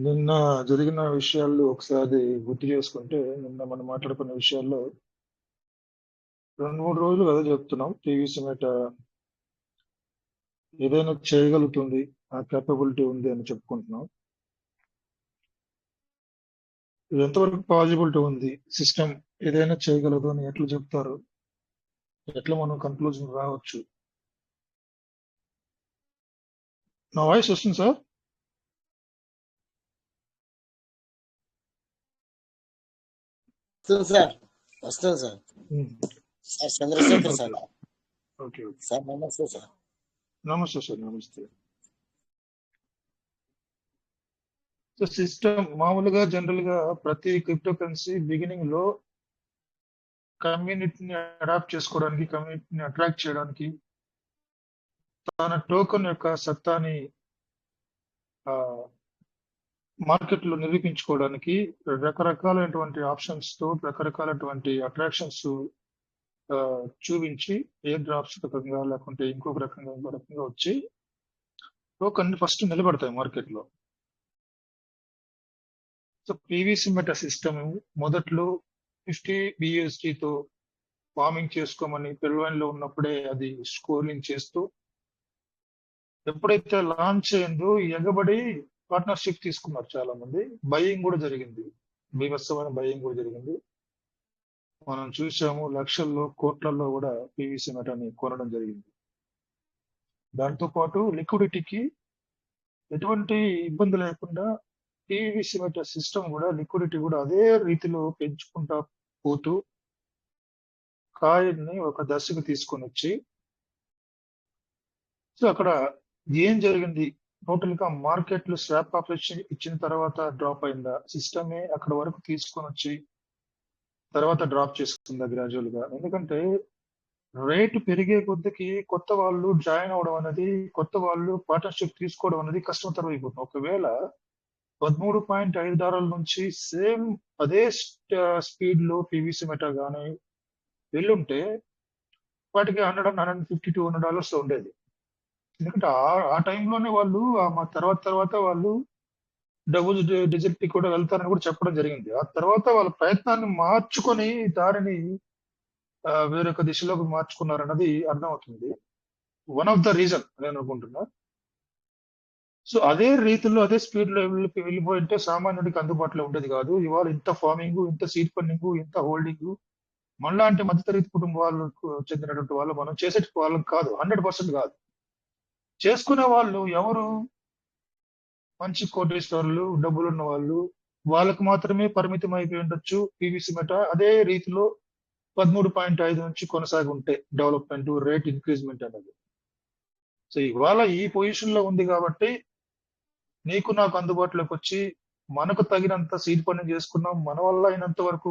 నిన్న జరిగిన విషయాలు ఒకసారి గుర్తు చేసుకుంటే, నిన్న మనం మాట్లాడుకున్న విషయాల్లో 2, 3 రోజులు కదా చెప్తున్నాం. పీవీసీ మెట ఏదైనా చేయగలుగుతుంది. ఆ కేపబిలిటీ ఉంది అని చెప్పుకుంటున్నాం. ఇది ఎంతవరకు పాజిబిలిటీ ఉంది? సిస్టమ్ ఏదైనా చేయగలదు అని ఎట్లా చెప్తారు? ఎట్లా మనం కన్క్లూజన్ రావచ్చు? నా వాయిస్ వస్తుంది సార్? వస్తుంది సార్. వస్తుంది sir. Sir Chandrashekar sir. Okay sir నమస్తే సార్. నమస్తే సార్. నమస్తే. సో సిస్టమ్ మామూలుగా జనరల్ గా ప్రతి క్రిప్టో కరెన్సీ బిగినింగ్ లో కమ్యూనిటీని అడాప్ట్ చేసుకోవడానికి, కమ్యూనిటీని అట్రాక్ట్ చేయడానికి, తన టోకెన్ యొక్క సత్తాని మార్కెట్ లో నిరూపించుకోవడానికి రకరకాలైనటువంటి ఆప్షన్స్ తో రకరకాలైనటువంటి అట్రాక్షన్స్ చూపించి ఎయిర్ డ్రాప్స్ రకంగా లేకుంటే ఇంకో రకంగా వచ్చి టోకెన్ ని ఫస్ట్ నిలబడతాయి మార్కెట్ లో. సో పీవీసీ మెటా సిస్టమ్ మొదట్లో 50 BUSD తో ఫార్మింగ్ చేసుకోమని పిల్లవాయిన్ లో ఉన్నప్పుడే అది స్కోరింగ్ చేస్తూ, ఎప్పుడైతే లాంచ్ అయిందో ఎగబడి పార్ట్నర్షిప్ తీసుకున్నారు చాలా మంది. బయింగ్ కూడా జరిగింది, బీభత్సమైన బయింగ్ కూడా జరిగింది. మనం చూసాము, లక్షల్లో కోట్లలో కూడా పీవీసీ మెటాని కొనడం జరిగింది. దాంతో పాటు లిక్విడిటీకి ఎటువంటి ఇబ్బంది లేకుండా పీవీసీ మెటా సిస్టమ్ కూడా లిక్విడిటీ కూడా అదే రీతిలో పెంచుకుంటా పోతూ కాయిన్ని ఒక దశకు తీసుకొని వచ్చి, సో అక్కడ ఏం జరిగింది? టోటల్ గా మార్కెట్ లో స్వాప్ ఆపరేషన్ ఇచ్చిన తర్వాత డ్రాప్ అయిందా? సిస్టమే అక్కడ వరకు తీసుకొని వచ్చి తర్వాత డ్రాప్ చేసుకుందా గ్రాడ్యువల్ గా? ఎందుకంటే రేటు పెరిగే కొద్దికి కొత్త వాళ్ళు జాయిన్ అవడం అనేది, కొత్త వాళ్ళు పార్ట్నర్షిప్ తీసుకోవడం అనేది కష్టతరం అయిపోతుంది. ఒకవేళ $13.5 నుంచి సేమ్ అదే స్పీడ్ లో పీవీసీ మెటా గానీ వెళ్ళుంటే వాటికి $150 to $200 ఉండేది. ఎందుకంటే ఆ టైంలోనే వాళ్ళు తర్వాత వాళ్ళు డబుల్ డిజిట్ కూడా వెళ్తారని కూడా చెప్పడం జరిగింది. ఆ తర్వాత వాళ్ళ ప్రయత్నాన్ని మార్చుకొని దారిని వేరొక దిశలోకి మార్చుకున్నారన్నది అర్థమవుతుంది. వన్ ఆఫ్ ద రీజన్ నేను అనుకుంటున్నా. సో అదే రీతిలో అదే స్పీడ్ లో వెళ్ళిపోయింటే సామాన్యుడికి అందుబాటులో ఉండేది కాదు. ఇవాళ ఇంత ఫార్మింగ్, ఇంత సీడ్ ఫండింగ్, ఇంత హోల్డింగ్ మనలాంటి మధ్యతరగతి కుటుంబాలకు చెందినటువంటి వాళ్ళు మనం చేసే వాళ్ళకి కాదు, 100% కాదు. చేసుకునే వాళ్ళు ఎవరు? మంచి కోటేశ్వరులు, డబ్బులున్న వాళ్ళు, వాళ్ళకు మాత్రమే పరిమితం అయిపోయి ఉండొచ్చు పీవీసీ మెటా. అదే రీతిలో 13.5 నుంచి కొనసాగి ఉంటే డెవలప్మెంట్ రేట్ ఇంక్రీజ్మెంట్ అనేది. సో ఇవాళ ఈ పొజిషన్ లో ఉంది కాబట్టి నీకు నాకు అందుబాటులోకి వచ్చి మనకు తగినంత సీడ్ ఫండింగ్ చేసుకున్నాం, మన వల్ల అయినంత వరకు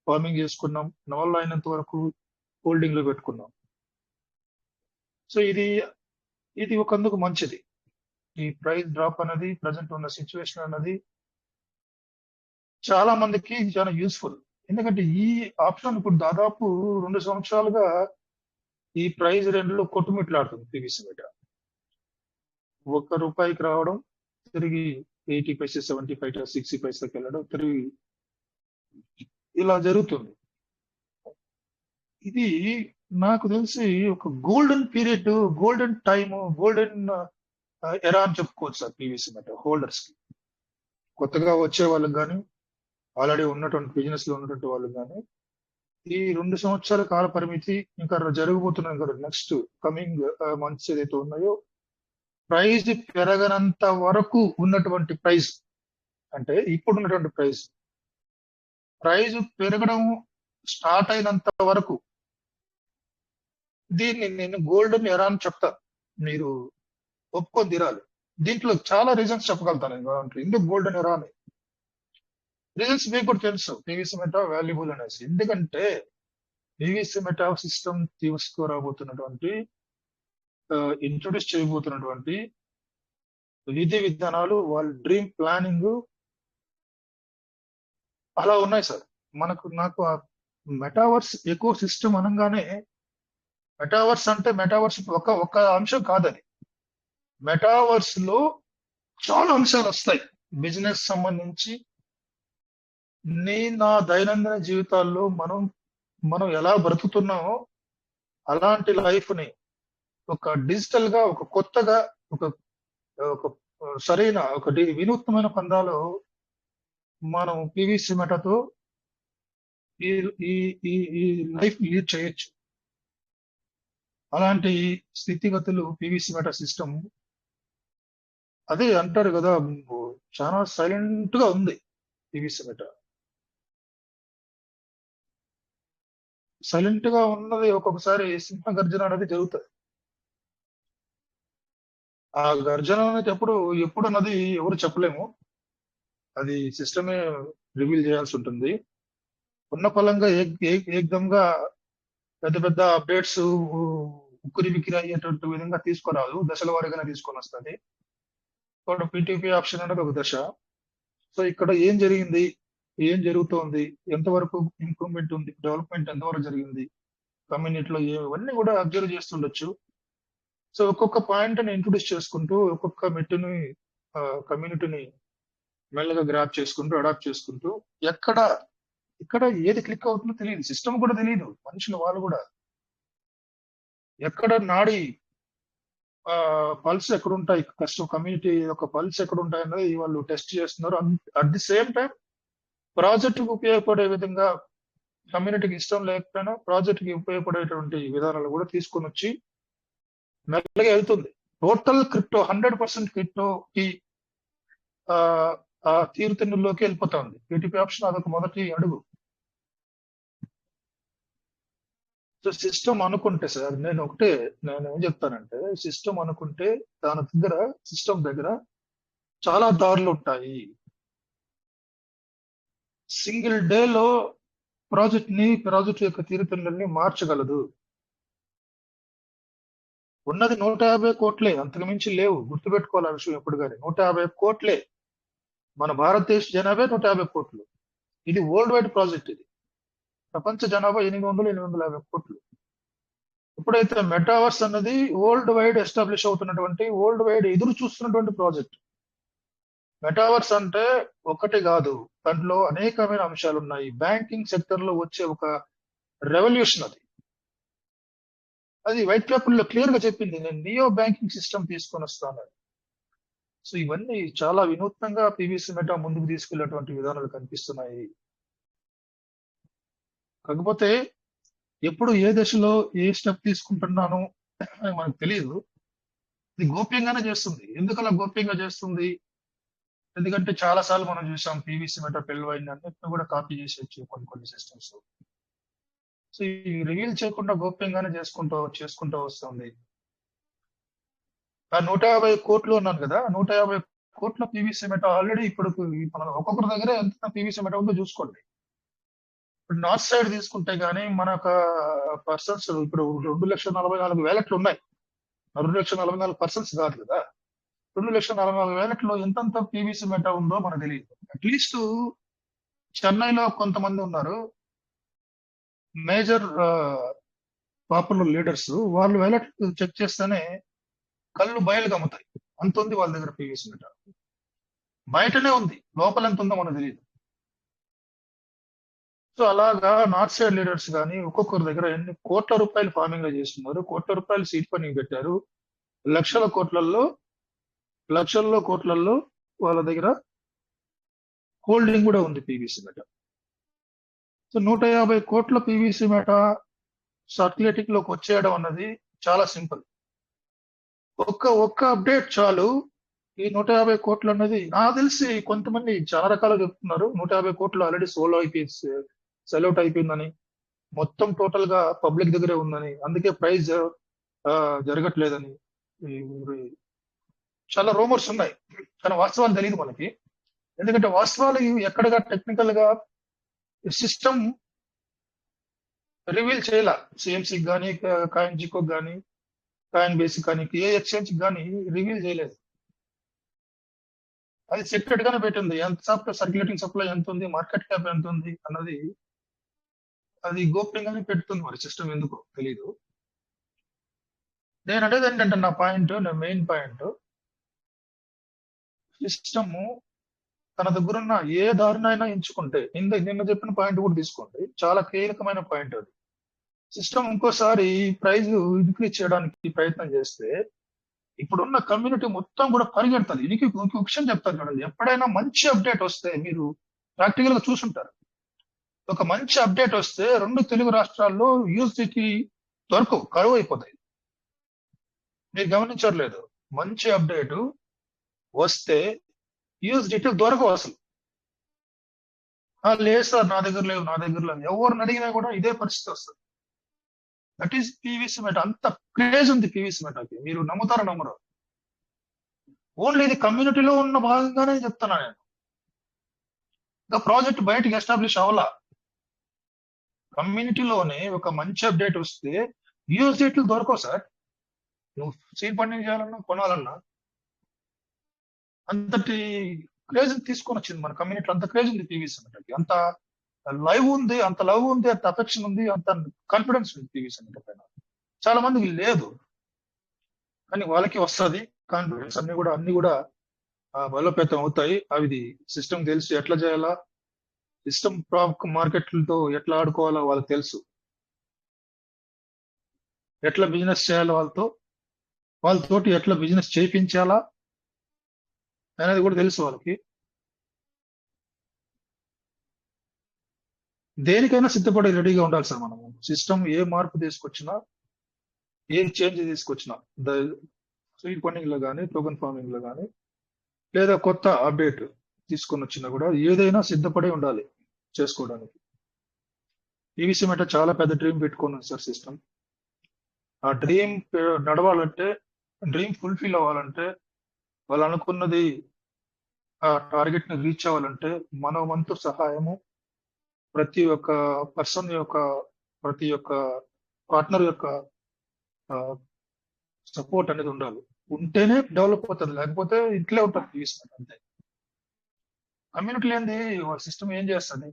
ఫార్మింగ్ చేసుకున్నాం, మన వల్ల అయినంత వరకు హోల్డింగ్ లో పెట్టుకున్నాం. సో ఇది ఒకందుకు మంచిది. ఈ ప్రైస్ డ్రాప్ అనేది, ప్రజెంట్ ఉన్న సిచ్యువేషన్ అన్నది చాలా మందికి చాలా యూస్ఫుల్. ఎందుకంటే ఈ ఆప్షన్ ఇప్పుడు దాదాపు 2 సంవత్సరాలుగా ఈ ప్రైస్ రేంజ్లో కొట్టుమిట్లాడుతుంది పీవీసీ మెటా. ₹1 రావడం, తిరిగి 80 పైసా, 75 60 పైసాకి వెళ్ళడం, తిరిగి ఇలా జరుగుతుంది. ఇది నాకు తెలిసి ఒక golden period, golden time, golden era అని చెప్పుకోవచ్చు సార్ పీవీసీ మెటా హోల్డర్స్ కి. కొత్తగా వచ్చే వాళ్ళకి కానీ, ఆల్రెడీ ఉన్నటువంటి బిజినెస్ లో ఉన్నటువంటి వాళ్ళకి కానీ ఈ 2 సంవత్సరాల కాల పరిమితి ఇంకా జరగబోతున్న నెక్స్ట్ కమింగ్ మంత్స్ ఏదైతే ఉన్నాయో, ప్రైజ్ పెరగనంత వరకు ఉన్నటువంటి ప్రైస్, అంటే ఇప్పుడు ఉన్నటువంటి ప్రైజ్ పెరగడం స్టార్ట్ అయినంత వరకు దీన్ని నేను గోల్డెన్ ఎరా అని చెప్తా. మీరు ఒప్పుకొని తీరాలి. దీంట్లో చాలా రీజన్స్ చెప్పగలుగుతాను నేను ఎందుకు గోల్డెన్ ఎరా అని. రీజన్స్ మీకు కూడా తెలుసు, పీవీసీ మెటా వాల్యుబుల్ అనేసి. ఎందుకంటే పీవీసీ మెటా సిస్టమ్ తీసుకురాబోతున్నటువంటి, ఇంట్రొడ్యూస్ చేయబోతున్నటువంటి విధి విధానాలు, వాళ్ళ డ్రీమ్ ప్లానింగ్ అలా ఉన్నాయి సార్. నాకు మెటావర్స్ ఎకో సిస్టమ్ అనగానే, మెటావర్స్ అంటే మెటావర్స్ ఒక అంశం కాదని, మెటావర్స్ లో చాలా అంశాలు వస్తాయి. బిజినెస్ సంబంధించి నా దైనందిన జీవితాల్లో మనం ఎలా బ్రతుకుతున్నామో అలాంటి లైఫ్ ని ఒక డిజిటల్ గా ఒక కొత్తగా ఒక ఒక సరైన వినూత్నమైన పందాలో మనం పివిసి మెటతో ఈ ఈ ఈ ఈ లైఫ్ లీడ్ చేయొచ్చు. అలాంటి స్థితిగతులు పివిసి మెటా సిస్టమ్ అదే అంటారు కదా, చాలా సైలెంట్ గా ఉంది పివిసి మెటా. సైలెంట్ గా ఉన్నది ఒక్కొక్కసారి సింహ గర్జన అనేది జరుగుతుంది. ఆ గర్జన అనేది ఎప్పుడు అన్నది ఎవరు చెప్పలేము. అది సిస్టమే రివీల్ చేయాల్సి ఉంటుంది. ఉన్న పలంగా ఏకదంగా పెద్ద పెద్ద అప్డేట్స్ ఉక్కిరి బిక్కిరి అయ్యేటువంటి విధంగా తీసుకురాదు, దశల వారీగానే తీసుకొని వస్తుంది. ఇప్పుడు పిటిపి ఆప్షన్ అనేది ఒక దశ. సో ఇక్కడ ఏం జరిగింది, ఏం జరుగుతోంది, ఎంతవరకు ఇంప్రూవ్మెంట్ ఉంది, డెవలప్మెంట్ ఎంతవరకు జరిగింది కమ్యూనిటీలో, ఇవన్నీ కూడా అబ్జర్వ్ చేస్తుండొచ్చు. సో ఒక్కొక్క పాయింట్ ని ఇంట్రొడ్యూస్ చేసుకుంటూ ఒక్కొక్క మెట్టుని కమ్యూనిటీని మెల్లగా గ్రాప్ చేసుకుంటూ అడాప్ట్ చేసుకుంటూ ఇక్కడ ఏది క్లిక్ అవుతుందో తెలియదు, సిస్టమ్ కూడా తెలియదు, మనుషులు వాళ్ళు కూడా ఎక్కడ నాడి పల్స్ ఎక్కడ ఉంటాయి, కష్టం కమ్యూనిటీ యొక్క పల్స్ ఎక్కడ ఉంటాయి అన్నది వాళ్ళు టెస్ట్ చేస్తున్నారు. అట్ ది సేమ్ టైం ప్రాజెక్టుకు ఉపయోగపడే విధంగా, కమ్యూనిటీకి ఇష్టం లేకపోయినా ప్రాజెక్ట్కి ఉపయోగపడేటువంటి విధానాలు కూడా తీసుకొని వచ్చి మెల్లగా వెళ్తుంది. టోటల్ క్రిప్టో 100% క్రిప్టోకి ఆ తీరుతెన్నుల్లోకి వెళ్ళిపోతుంది. పిటిపి ఆప్షన్ అదొక మొదటి అడుగు. సో సిస్టమ్ అనుకుంటే సార్, నేను ఏం చెప్తానంటే, సిస్టమ్ అనుకుంటే సిస్టమ్ దగ్గర చాలా దారులు ఉంటాయి. సింగిల్ డేలో ప్రాజెక్ట్ యొక్క తీరుతెన్నుల్ని మార్చగలదు. ఉన్నది 150 కోట్లే, అంతకు మించి లేవు. గుర్తుపెట్టుకోవాలి ఆ విషయం ఎప్పుడు కానీ. 150 కోట్లే మన భారతదేశ జనాభా, 150 కోట్లు. ఇది వరల్డ్ వైడ్ ప్రాజెక్ట్. ఇది ప్రపంచ జనాభా 850 కోట్లు. ఎప్పుడైతే మెటావర్స్ అన్నది వరల్డ్ వైడ్ ఎస్టాబ్లిష్ అవుతున్నటువంటి, వరల్డ్ వైడ్ ఎదురు చూస్తున్నటువంటి ప్రాజెక్ట్. మెటావర్స్ అంటే ఒకటి కాదు, దాంట్లో అనేకమైన అంశాలు ఉన్నాయి. బ్యాంకింగ్ సెక్టర్ లో వచ్చే ఒక రెవల్యూషన్ అది వైట్ పేపర్ లో క్లియర్ గా చెప్పింది, నేను నియో బ్యాంకింగ్ సిస్టమ్ తీసుకొని వస్తాను. సో ఇవన్నీ చాలా వినూత్నంగా పివిసి మెటా ముందుకు తీసుకెళ్లేటువంటి విధానాలు కనిపిస్తున్నాయి. కాకపోతే ఎప్పుడు ఏ దశలో ఏ స్టెప్ తీసుకుంటున్నాను మనకు తెలియదు. ఇది గోప్యంగానే చేస్తుంది. ఎందుకు అలా గోప్యంగా చేస్తుంది? ఎందుకంటే చాలా సార్లు మనం చూసాం పివిసి మెటా పెళ్ళి అన్నిటిని కూడా కాపీ చేసేచ్చు కొన్ని సిస్టమ్స్. సో ఈ రివీల్ చేయకుండా గోప్యంగానే చేసుకుంటూ వస్తుంది. ఆ 150 కోట్లు అన్నాను కదా, 150 కోట్ల పివిసి మెటా ఆల్రెడీ ఇప్పుడు మన ఒక్కొక్కరి దగ్గర ఎంత పివిసి మెటా ఉందో చూసుకోండి. ఇప్పుడు నార్త్ సైడ్ తీసుకుంటే గానీ మన పర్సన్స్ ఇప్పుడు 2,44,000 ఉన్నాయి. 2,44,000 కాదు కదా, 2,44,000 ఎంతంత పివిసి మెటా ఉందో మనకు తెలియదు. అట్లీస్ట్ చెన్నైలో కొంతమంది ఉన్నారు మేజర్ పాపులర్ లీడర్స్, వాళ్ళు వ్యాలెట్ చెక్ చేస్తేనే కళ్ళు బయలు గమ్ముతాయి. అంత ఉంది వాళ్ళ దగ్గర పివిసి మెటా. బయటనే ఉంది, లోపల ఎంత ఉందో మనకు తెలియదు. సో అలాగా నార్త్ సైడ్ లీడర్స్ కానీ ఒక్కొక్కరి దగ్గర ఎన్ని కోట్ల రూపాయలు ఫార్మింగ్ చేస్తున్నారు, కోట్ల రూపాయలు సీడ్ ఫండింగ్ పెట్టారు, లక్షల్లో కోట్లల్లో వాళ్ళ దగ్గర హోల్డింగ్ కూడా ఉంది పివిసి మెటా. సో 150 కోట్ల పివిసి మెటా సర్క్యులేటింగ్ లోకి వచ్చేయడం అన్నది చాలా సింపుల్. ఒక్క అప్డేట్ చాలు. ఈ 150 కోట్లు అన్నది నాకు తెలిసి కొంతమంది చాలా రకాలుగా చెప్తున్నారు. 150 కోట్లు ఆల్రెడీ సెల్ అవుట్ అయిపోయిందని, మొత్తం టోటల్ గా పబ్లిక్ దగ్గరే ఉందని, అందుకే ప్రైస్ జరగట్లేదని చాలా రూమర్స్ ఉన్నాయి. కానీ వాస్తవాలు తెలియదు మనకి. ఎందుకంటే వాస్తవాలు ఎక్కడగా టెక్నికల్ గా సిస్టమ్ రివీల్ చేయాల. సిఎంసీకి కానీ, కాయిన్ జికో కానీ, కాయిన్ బేసిక్ కానీ, ఏ ఎక్స్చేంజ్ కానీ రివీల్ చేయలేదు. అది సెక్రెట్ గానే పెట్టింది. ఎంత సర్క్యులేటింగ్ సప్లై ఎంత ఉంది, మార్కెట్ క్యాప్ ఎంత ఉంది అన్నది అది గోప్యంగానే పెడుతుంది. మరి సిస్టమ్ ఎందుకు తెలీదు. నేను అనేది ఏంటంటే నా మెయిన్ పాయింట్, సిస్టమ్ తన దగ్గర ఉన్న ఏ దారినైనా ఎంచుకుంటే నిన్న చెప్పిన పాయింట్ కూడా తీసుకోండి, చాలా కీలకమైన పాయింట్ అది. సిస్టమ్ ఇంకోసారి ప్రైజ్ ఇంక్రీజ్ చేయడానికి ప్రయత్నం చేస్తే ఇప్పుడున్న కమ్యూనిటీ మొత్తం కూడా పరిగెడుతుంది. ఇంకొక విషయం చెప్తాను చూడండి, ఎప్పుడైనా మంచి అప్డేట్ వస్తే మీరు ప్రాక్టికల్ గా చూసుంటారు. ఒక మంచి అప్డేట్ వస్తే 2 తెలుగు రాష్ట్రాల్లో యూఎస్డిటి దొరకవు, కరువు అయిపోతాయి. మీరు గమనించట్లేదు, మంచి అప్డేట్ వస్తే యూఎస్డిటి దొరకవు అసలు. లేదు సార్ నా దగ్గర లేవు, నా దగ్గర లేవు, ఎవరిని అడిగినా కూడా ఇదే పరిస్థితి వస్తుంది. That is PVC meta. అంత క్రేజ్ ఉంది పీవీసీ మెటాకి, మీరు నమ్ముతారో నమ్మరు. ఓన్లీ ఇది కమ్యూనిటీలో ఉన్న భాగంగానే చెప్తున్నా నేను. ఇంకా ప్రాజెక్ట్ బయటకి ఎస్టాబ్లిష్ అవ్వాలా. కమ్యూనిటీలోనే ఒక మంచి అప్డేట్ వస్తే యూఎస్డిటీలు దొరకవు సార్. నువ్వు సీడ్ ఫండింగ్ చేయాలన్నా కొనాలన్నా అంతటి క్రేజ్ తీసుకొని వచ్చింది మన కమ్యూనిటీ. అంత క్రేజ్ ఉంది పీవీసీ మెటాకి, అంత లైవ్ ఉంది, అంత లవ్ ఉంది, అంత అఫెక్షన్ ఉంది, అంత కాన్ఫిడెన్స్ ఉంది పీవీసీ మెటా పైన. చాలా మందికి లేదు, కానీ వాళ్ళకి వస్తుంది కాన్ఫిడెన్స్. అన్ని కూడా బలోపేతం అవుతాయి. అవి సిస్టమ్ తెలుసు ఎట్లా చేయాలా, సిస్టమ్ మార్కెట్లతో ఎట్లా ఆడుకోవాలో వాళ్ళకి తెలుసు, ఎట్లా బిజినెస్ చేయాలో వాళ్ళతోటి ఎట్లా బిజినెస్ చేయించాలా అనేది కూడా తెలుసు వాళ్ళకి. దేనికైనా సిద్ధపడి రెడీగా ఉండాలి సార్ మనము. సిస్టమ్ ఏ మార్పు తీసుకొచ్చినా, ఏ చేంజ్ తీసుకొచ్చినా, సీడ్ ఫండింగ్ లో కానీ, టోకెన్ ఫార్మింగ్ లో కానీ, లేదా కొత్త అప్డేట్ తీసుకొని వచ్చినా కూడా ఏదైనా సిద్ధపడి ఉండాలి చేసుకోవడానికి. పీవీసీ మెటా చాలా పెద్ద డ్రీమ్ పెట్టుకున్నాను సార్ సిస్టమ్. ఆ డ్రీమ్ నడవాలంటే, డ్రీమ్ ఫుల్ఫిల్ అవ్వాలంటే, వాళ్ళు అనుకున్నది ఆ టార్గెట్ ని రీచ్ అవ్వాలంటే మన వంతు సహాయము ప్రతి ఒక్క పర్సన్ యొక్క, ప్రతి ఒక్క పార్ట్నర్ యొక్క సపోర్ట్ అనేది ఉండాలి. ఉంటేనే డెవలప్ అవుతుంది, లేకపోతే ఇట్లే ఉంటుంది పీవీసీ మెటా అంతే. కమ్యూనిటీ లేనిది సిస్టమ్ ఏం చేస్తుంది?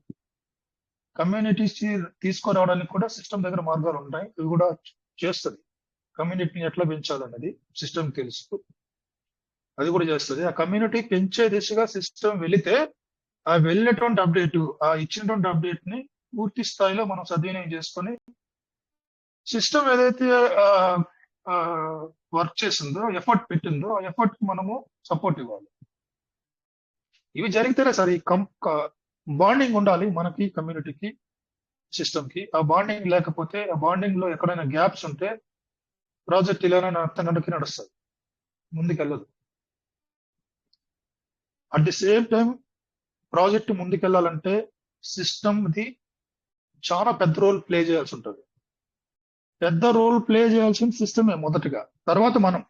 కమ్యూనిటీస్ తీసుకురావడానికి కూడా సిస్టమ్ దగ్గర మార్గాలు ఉంటాయి, ఇవి కూడా చేస్తుంది. కమ్యూనిటీని ఎట్లా పెంచాలన్నది సిస్టమ్ తెలుసు, అది కూడా చేస్తుంది. ఆ కమ్యూనిటీ పెంచే దిశగా సిస్టమ్ వెళితే ఆ వెళ్ళినటువంటి అప్డేట్, ఆ ఇచ్చినటువంటి అప్డేట్ ని పూర్తి స్థాయిలో మనం సద్వినియోగం చేసుకొని సిస్టమ్ ఏదైతే వర్క్ చేసిందో, ఎఫర్ట్ పెట్టిందో, ఆ ఎఫర్ట్ మనము సపోర్ట్ ఇవ్వాలి. ఇవి జరిగితేనే సార్ ఈ బాండింగ్ ఉండాలి మనకి, కమ్యూనిటీకి, సిస్టమ్ కి. ఆ బాండింగ్ లేకపోతే, ఆ బాండింగ్ లో ఎక్కడైనా గ్యాప్స్ ఉంటే ప్రాజెక్ట్ ఇలానే నడుకి నడుస్తుంది, ముందుకెళ్ళదు. At the same time project ముందుకెళ్ళాలంటే సిస్టమ్ది చాలా పెద్ద రోల్ ప్లే చేయాల్సి ఉంటుంది. పెద్ద రోల్ ప్లే చేయాల్సిన సిస్టమే మొదటగా, తర్వాత మనం.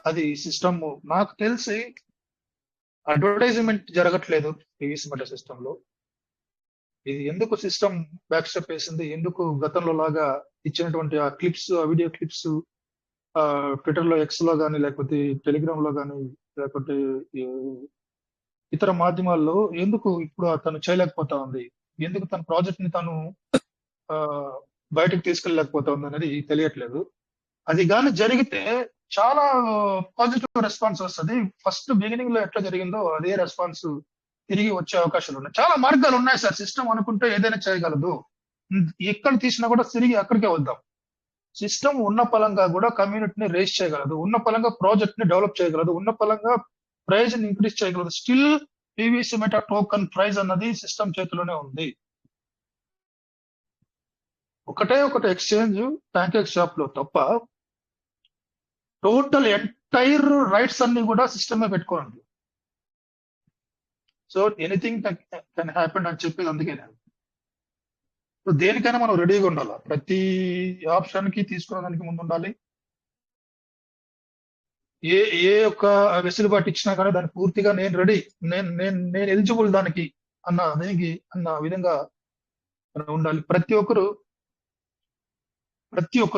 అది సిస్టమ్ నాకు తెలిసి అడ్వర్టైజ్మెంట్ జరగట్లేదు పీవీసీ మెటా సిస్టమ్ లో. ఇది ఎందుకు సిస్టమ్ బ్యాక్ స్టెప్ వేసింది, ఎందుకు గతంలో లాగా ఇచ్చినటువంటి ఆ క్లిప్స్, ఆ వీడియో క్లిప్స్ ట్విట్టర్ లో, ఎక్స్ లో కానీ, లేకపోతే టెలిగ్రామ్ లో కానీ, లేకపోతే ఇతర మాధ్యమాల్లో ఎందుకు ఇప్పుడు తను చేయలేకపోతా ఉంది, ఎందుకు తన ప్రాజెక్ట్ ని తను బయటకు తీసుకెళ్ళలేకపోతా ఉంది అనేది తెలియట్లేదు. అది కానీ జరిగితే చాలా పాజిటివ్ రెస్పాన్స్ వస్తుంది. ఫస్ట్ బిగినింగ్ లో ఎట్లా జరిగిందో అదే రెస్పాన్స్ తిరిగి వచ్చే అవకాశాలు ఉన్నాయి. చాలా మార్గాలు ఉన్నాయి సార్. సిస్టమ్ అనుకుంటే ఏదైనా చేయగలదు. ఎక్కడ తీసినా కూడా తిరిగి అక్కడికే వద్దాం. సిస్టమ్ ఉన్న పలంగా కూడా కమ్యూనిటీని రేస్ చేయగలదు, ఉన్న పలంగా ప్రాజెక్ట్ ని డెవలప్ చేయగలదు, ఉన్న పలంగా ప్రైజ్ ని ఇంక్రీజ్ చేయగలదు. Still PVC meta token price అన్నది సిస్టమ్ చేతిలోనే ఉంది. ఒకటి ఎక్స్చేంజ్, ప్యాన్కేక్ షాప్ లో తప్ప టోటల్ ఎంటైర్ రైట్స్ అన్ని కూడా సిస్టమే పెట్టుకోండి. సో ఎనీథింగ్ కెన్ హ్యాపెన్ అని చెప్పేది అందుకే నేను. సో దేనికైనా మనం రెడీగా ఉండాలి, ప్రతి ఆప్షన్ కి తీసుకునేదానికి ముందు ఉండాలి. ఏ ఒక్క వెసులుబాటు ఇచ్చినా కానీ దాన్ని పూర్తిగా నేను రెడీ, నేను ఎలిజిబుల్ దానికి అన్న విధంగా ఉండాలి. ప్రతి ఒక్కరు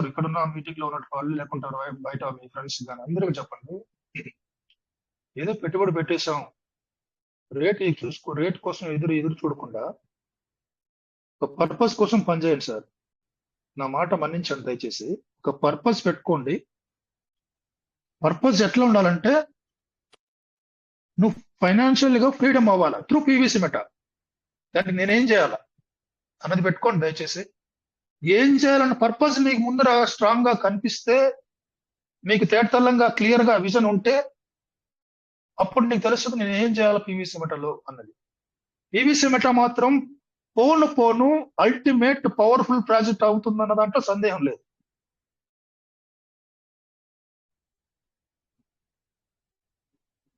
ఇక్కడ ఉన్న మీటింగ్ లో ఉన్నట్టు వాళ్ళు, లేకుంటే బయట మీ ఫ్రెండ్స్ కానీ అందరికీ చెప్పండి, ఏదో పెట్టుబడి పెట్టేశాం, రేట్ కోసం ఎదురు చూడకుండా ఒక పర్పస్ కోసం పనిచేయండి సార్. నా మాట మన్నించండి దయచేసి. ఒక పర్పస్ పెట్టుకోండి. పర్పస్ ఎట్లా ఉండాలంటే నువ్వు ఫైనాన్షియల్ గా ఫ్రీడమ్ అవ్వాలా త్రూ పీవీసీ మెటా. దానికి నేనేం చేయాలా అన్నది పెట్టుకోండి దయచేసి. ఏం చేయాలన్న పర్పస్ మీకు ముందర స్ట్రాంగ్ గా కనిపిస్తే, మీకు తేటతెల్లంగా క్లియర్ గా విజన్ ఉంటే, అప్పుడు నీకు తెలుస్తుంది నేను ఏం చేయాలి పీవీసీ మెటాలో అన్నది. పీవీసీ మెటా మాత్రం పోను అల్టిమేట్ పవర్ఫుల్ ప్రాజెక్ట్ అవుతుందన్న దాంట్లో సందేహం లేదు.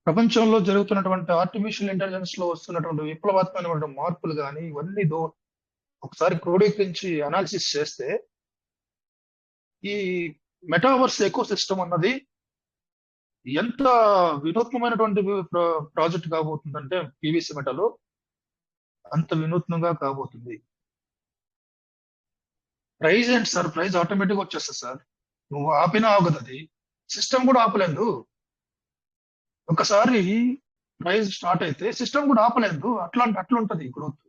ప్రపంచంలో జరుగుతున్నటువంటి ఆర్టిఫిషియల్ ఇంటెలిజెన్స్ లో వస్తున్నటువంటి విప్లవాత్మకమైన మార్పులు కానీ ఇవన్నీ ఒకసారి క్రోడీకరించి అనాలిసిస్ చేస్తే, ఈ మెటావర్స్ ఎకో సిస్టమ్ అన్నది ఎంత వినూత్నమైనటువంటి ప్రాజెక్ట్ కాబోతుందంటే పీవీసీ మెటాలో అంత వినూత్నంగా కాబోతుంది. ప్రైజ్ ఏంటి సార్? ప్రైజ్ ఆటోమేటిక్ గా వచ్చేస్తుంది సార్. నువ్వు ఆపినా ఆగదు, అది సిస్టమ్ కూడా ఆపలేదు. ఒకసారి ప్రైజ్ స్టార్ట్ అయితే సిస్టమ్ కూడా ఆపలేదు. అట్లుంటది గ్రోత్.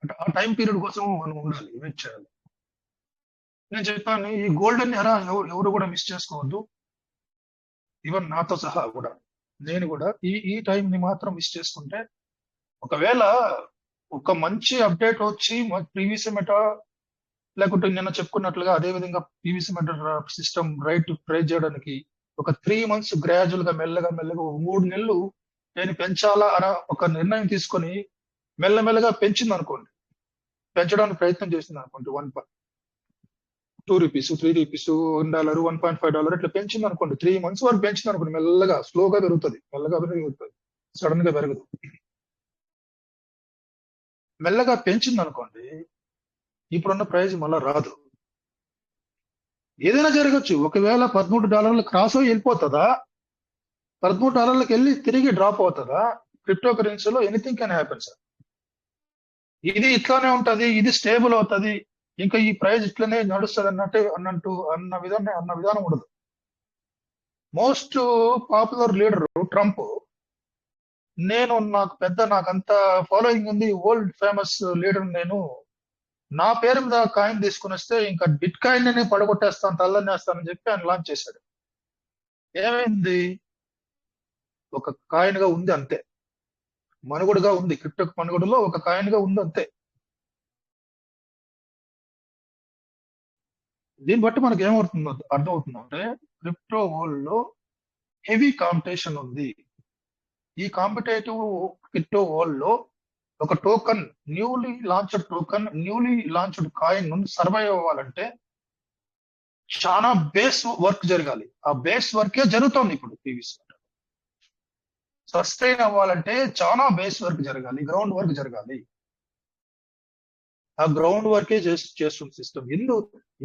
అంటే ఆ టైం పీరియడ్ కోసం మనం ఉండాలి, వెయిట్ చేయాలి. నేను చెప్పాను ఈ గోల్డెన్ ఎరా ఎవరు కూడా మిస్ చేసుకోవద్దు, ఈవెన్ నాతో సహా కూడా. నేను కూడా ఈ టైం ని మాత్రం మిస్ చేసుకుంటే, ఒకవేళ ఒక మంచి అప్డేట్ వచ్చి పీవీసీ మెటా లేకుంటే నిన్న చెప్పుకున్నట్లుగా అదే విధంగా PVC meta system right price చేయడానికి ఒక 3 months గ్రాడ్యువల్ గా మెల్లగా 3 నెలలు నేను పెంచాలా అన్న ఒక నిర్ణయం తీసుకొని మెల్లమెల్లగా పెంచింది అనుకోండి, పెంచడానికి ప్రయత్నం చేసింది అనుకోండి, 2 రూపీస్, 3 రూపీస్, $1, $1.5 ఇట్లా పెంచింది అనుకోండి, 3 months వరకు పెంచింది అనుకోండి, మెల్లగా స్లోగా పెరుగుతుంది, మెల్లగా పెరుగుతుంది, సడన్ గా పెరగదు. మెల్లగా పెంచింది అనుకోండి, ఇప్పుడున్న ప్రైజ్ మళ్ళా రాదు. ఏదైనా జరగచ్చు. ఒకవేళ $13 క్రాస్ అయి వెళ్ళిపోతుందా, $13 వెళ్ళి తిరిగి డ్రాప్ అవుతుందా? క్రిప్టో కరెన్సీలో ఎనీథింగ్ కెన్ హ్యాపెన్ సార్. ఇది ఇట్లానే ఉంటది, ఇది స్టేబుల్ అవుతుంది, ఇంకా ఈ ప్రైజ్ ఇట్లనే నడుస్తుంది అన్న విధానం ఉండదు. మోస్ట్ పాపులర్ లీడర్ ట్రంప్, నాకు అంత ఫాలోయింగ్ ఉంది, వరల్డ్ ఫేమస్ లీడర్ నేను, నా పేరు మీద కాయిన్ తీసుకుని వస్తే ఇంకా బిట్ కాయిన్ ని పడగొట్టేస్తాను, తల్లనేస్తానని చెప్పి ఆయన లాంచ్ చేశాడు. ఏమైంది? ఒక కాయిన్ గా ఉంది అంతే, మనుగడగా ఉంది, క్రిప్టో మనుగడలో ఒక కాయిన్ గా ఉంది అంతే. దీన్ని బట్టి మనకి ఏమవుతుందో అర్థమవుతుందంటే, క్రిప్టో వరల్డ్ లో హెవీ కాంపిటీషన్ ఉంది. ఈ కాంపిటేటివ్ క్రిప్టో వరల్డ్ లో ఒక టోకన్, న్యూలీ లాంచ్డ్ కాయిన్ నుండి సర్వైవ్ అవ్వాలంటే చాలా బేస్ వర్క్ జరగాలి. ఆ బేస్ వర్కే జరుగుతోంది ఇప్పుడు పీవీసీ. సస్టైన్ అవ్వాలంటే చాలా బేస్ వర్క్ జరగాలి, గ్రౌండ్ వర్క్ జరగాలి. ఆ గ్రౌండ్ వర్కే చేస్తుంది సిస్టమ్.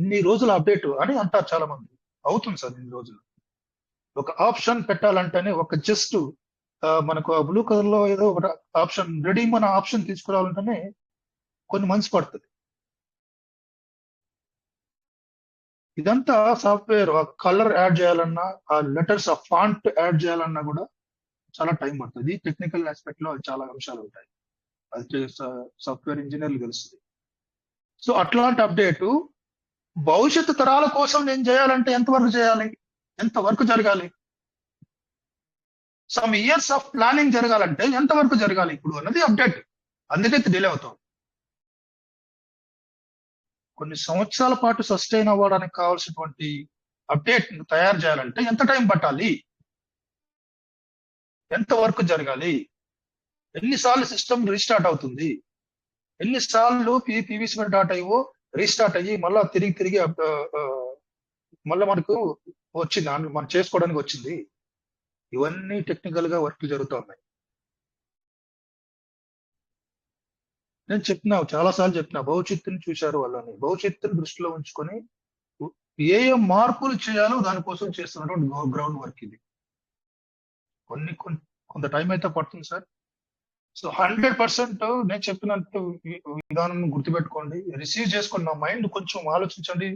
ఇన్ని రోజులు అప్డేట్ అని అంటారు చాలా మంది. అవుతుంది సార్, ఇన్ని రోజులు. ఒక ఆప్షన్ పెట్టాలంటేనే, ఒక జస్ట్ మనకు బ్లూ కలర్ లో ఏదో ఒక ఆప్షన్ రెడీ, మన ఆప్షన్ తీసుకురావాలంటేనే కొన్ని మంత్స్ పడుతుంది. ఇదంతా సాఫ్ట్వేర్ కలర్ యాడ్ చేయాలన్నా, ఆ లెటర్స్ ఆ ఫాంట్ యాడ్ చేయాలన్నా కూడా చాలా టైం పడుతుంది. టెక్నికల్ ఆస్పెక్ట్ లో చాలా అంశాలు ఉంటాయి, అది సాఫ్ట్వేర్ ఇంజనీర్లు తెలుస్తుంది. సో అట్లాంటి అప్డేట్ భవిష్యత్తు తరాల కోసం నేను చేయాలంటే ఎంతవరకు చేయాలి, ఎంతవరకు జరగాలి? సమ్ ఇయర్స్ ఆఫ్ ప్లానింగ్ జరగాలంటే ఎంతవరకు జరగాలి ఇప్పుడు అన్నది అప్డేట్. అందుకే డిలే అవుతాం. కొన్ని సంవత్సరాల పాటు సస్టైన్ అవ్వడానికి కావాల్సినటువంటి అప్డేట్ తయారు చేయాలంటే ఎంత టైం పట్టాలి, ఎంత వర్క్ జరగాలి, ఎన్నిసార్లు సిస్టమ్ రీస్టార్ట్ అవుతుంది, ఎన్నిసార్లు pvcmet.io రీస్టార్ట్ అయ్యి మళ్ళా తిరిగి మళ్ళీ మనకు వచ్చింది, మనం చేసుకోవడానికి వచ్చింది. ఇవన్నీ టెక్నికల్ గా వర్క్ జరుగుతున్నాయి. నేను చాలాసార్లు చెప్పిన, భవిష్యత్తుని చూశారు వాళ్ళని, భవిష్యత్తుని దృష్టిలో ఉంచుకొని ఏ మార్పులు చేయాలో దానికోసం చేస్తున్నటువంటి గ్రౌండ్ వర్క్ ఇది. కొంత టైం అయితే పడుతుంది సార్. సో 100% నేను చెప్పినట్టు విధానం గుర్తుపెట్టుకోండి, రిసీవ్ చేసుకోండి. నా మైండ్ కొంచెం ఆలోచించండి,